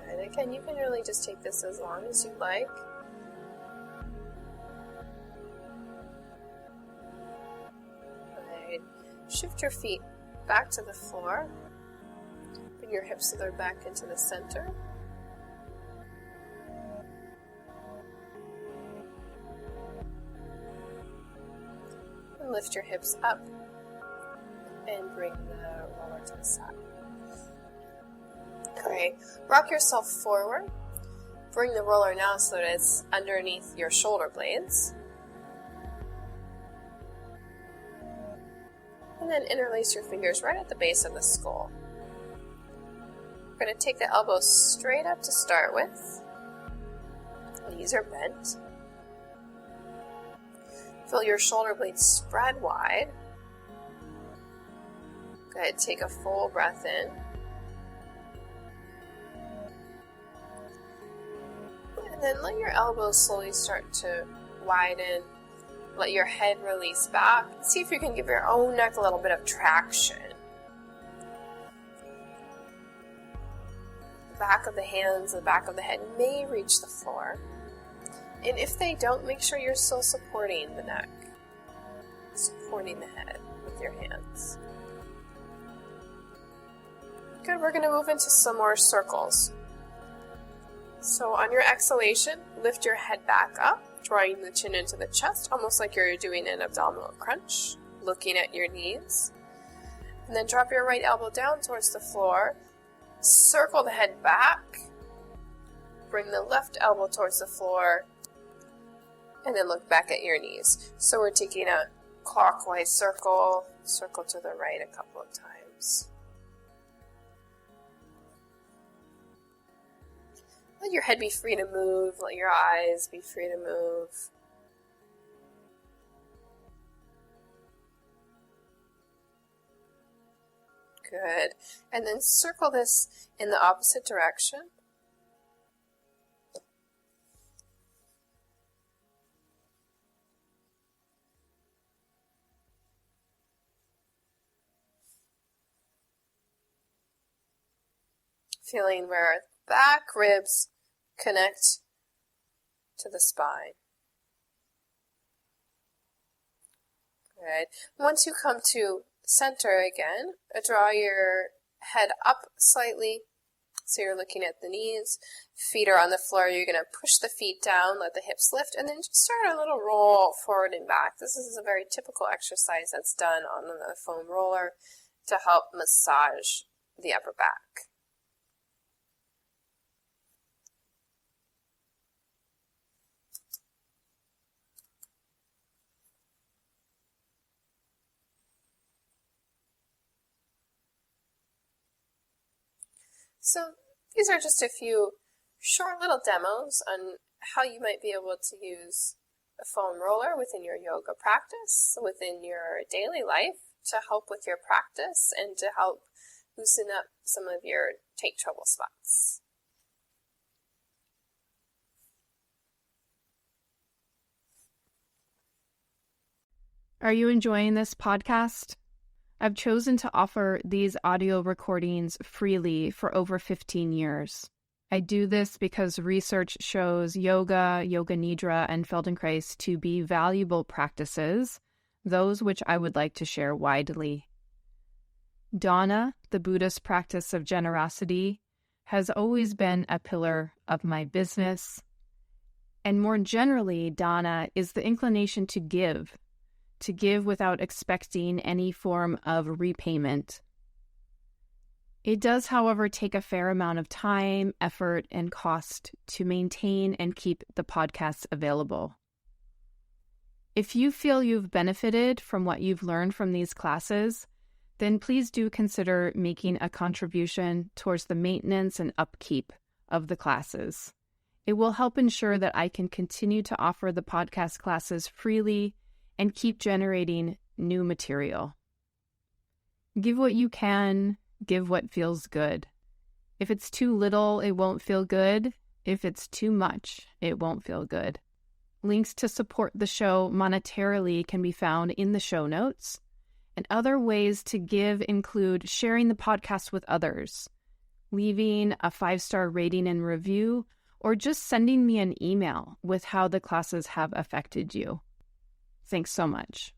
And again, you can really just take this as long as you like. Right. Shift your feet back to the floor. Bring your hips so they're back into the center. And lift your hips up and bring the roller to the side. Great. Rock yourself forward. Bring the roller now so that it's underneath your shoulder blades. And then interlace your fingers right at the base of the skull. We're going to take the elbows straight up to start with. Knees are bent. Feel your shoulder blades spread wide. Go ahead, take a full breath in. And then let your elbows slowly start to widen. Let your head release back. See if you can give your own neck a little bit of traction. The back of the hands, the back of the head may reach the floor. And if they don't, make sure you're still supporting the neck. Supporting the head with your hands. Good, we're going to move into some more circles. So on your exhalation, lift your head back up, drawing the chin into the chest, almost like you're doing an abdominal crunch, looking at your knees. And then drop your right elbow down towards the floor. Circle the head back. Bring the left elbow towards the floor. And then look back at your knees. So we're taking a clockwise circle, circle to the right a couple of times. Let your head be free to move. Let your eyes be free to move. Good. And then circle this in the opposite direction. Feeling where back ribs connect to the spine. Good. Once you come to center again, draw your head up slightly so you're looking at the knees. Feet are on the floor. You're going to push the feet down, let the hips lift, and then just start a little roll forward and back. This is a very typical exercise that's done on the foam roller to help massage the upper back. So these are just a few short little demos on how you might be able to use a foam roller within your yoga practice, within your daily life, to help with your practice and to help loosen up some of your tight trouble spots. Are you enjoying this podcast? I've chosen to offer these audio recordings freely for over 15 years. I do this because research shows yoga, yoga nidra, and Feldenkrais to be valuable practices, those which I would like to share widely. Dana, the Buddhist practice of generosity, has always been a pillar of my business. And more generally, Dana is the inclination to give without expecting any form of repayment. It does, however, take a fair amount of time, effort, and cost to maintain and keep the podcasts available. If you feel you've benefited from what you've learned from these classes, then please do consider making a contribution towards the maintenance and upkeep of the classes. It will help ensure that I can continue to offer the podcast classes freely and keep generating new material. Give what you can, give what feels good. If it's too little, it won't feel good. If it's too much, it won't feel good. Links to support the show monetarily can be found in the show notes. And other ways to give include sharing the podcast with others, leaving a 5-star rating and review, or just sending me an email with how the classes have affected you. Thanks so much.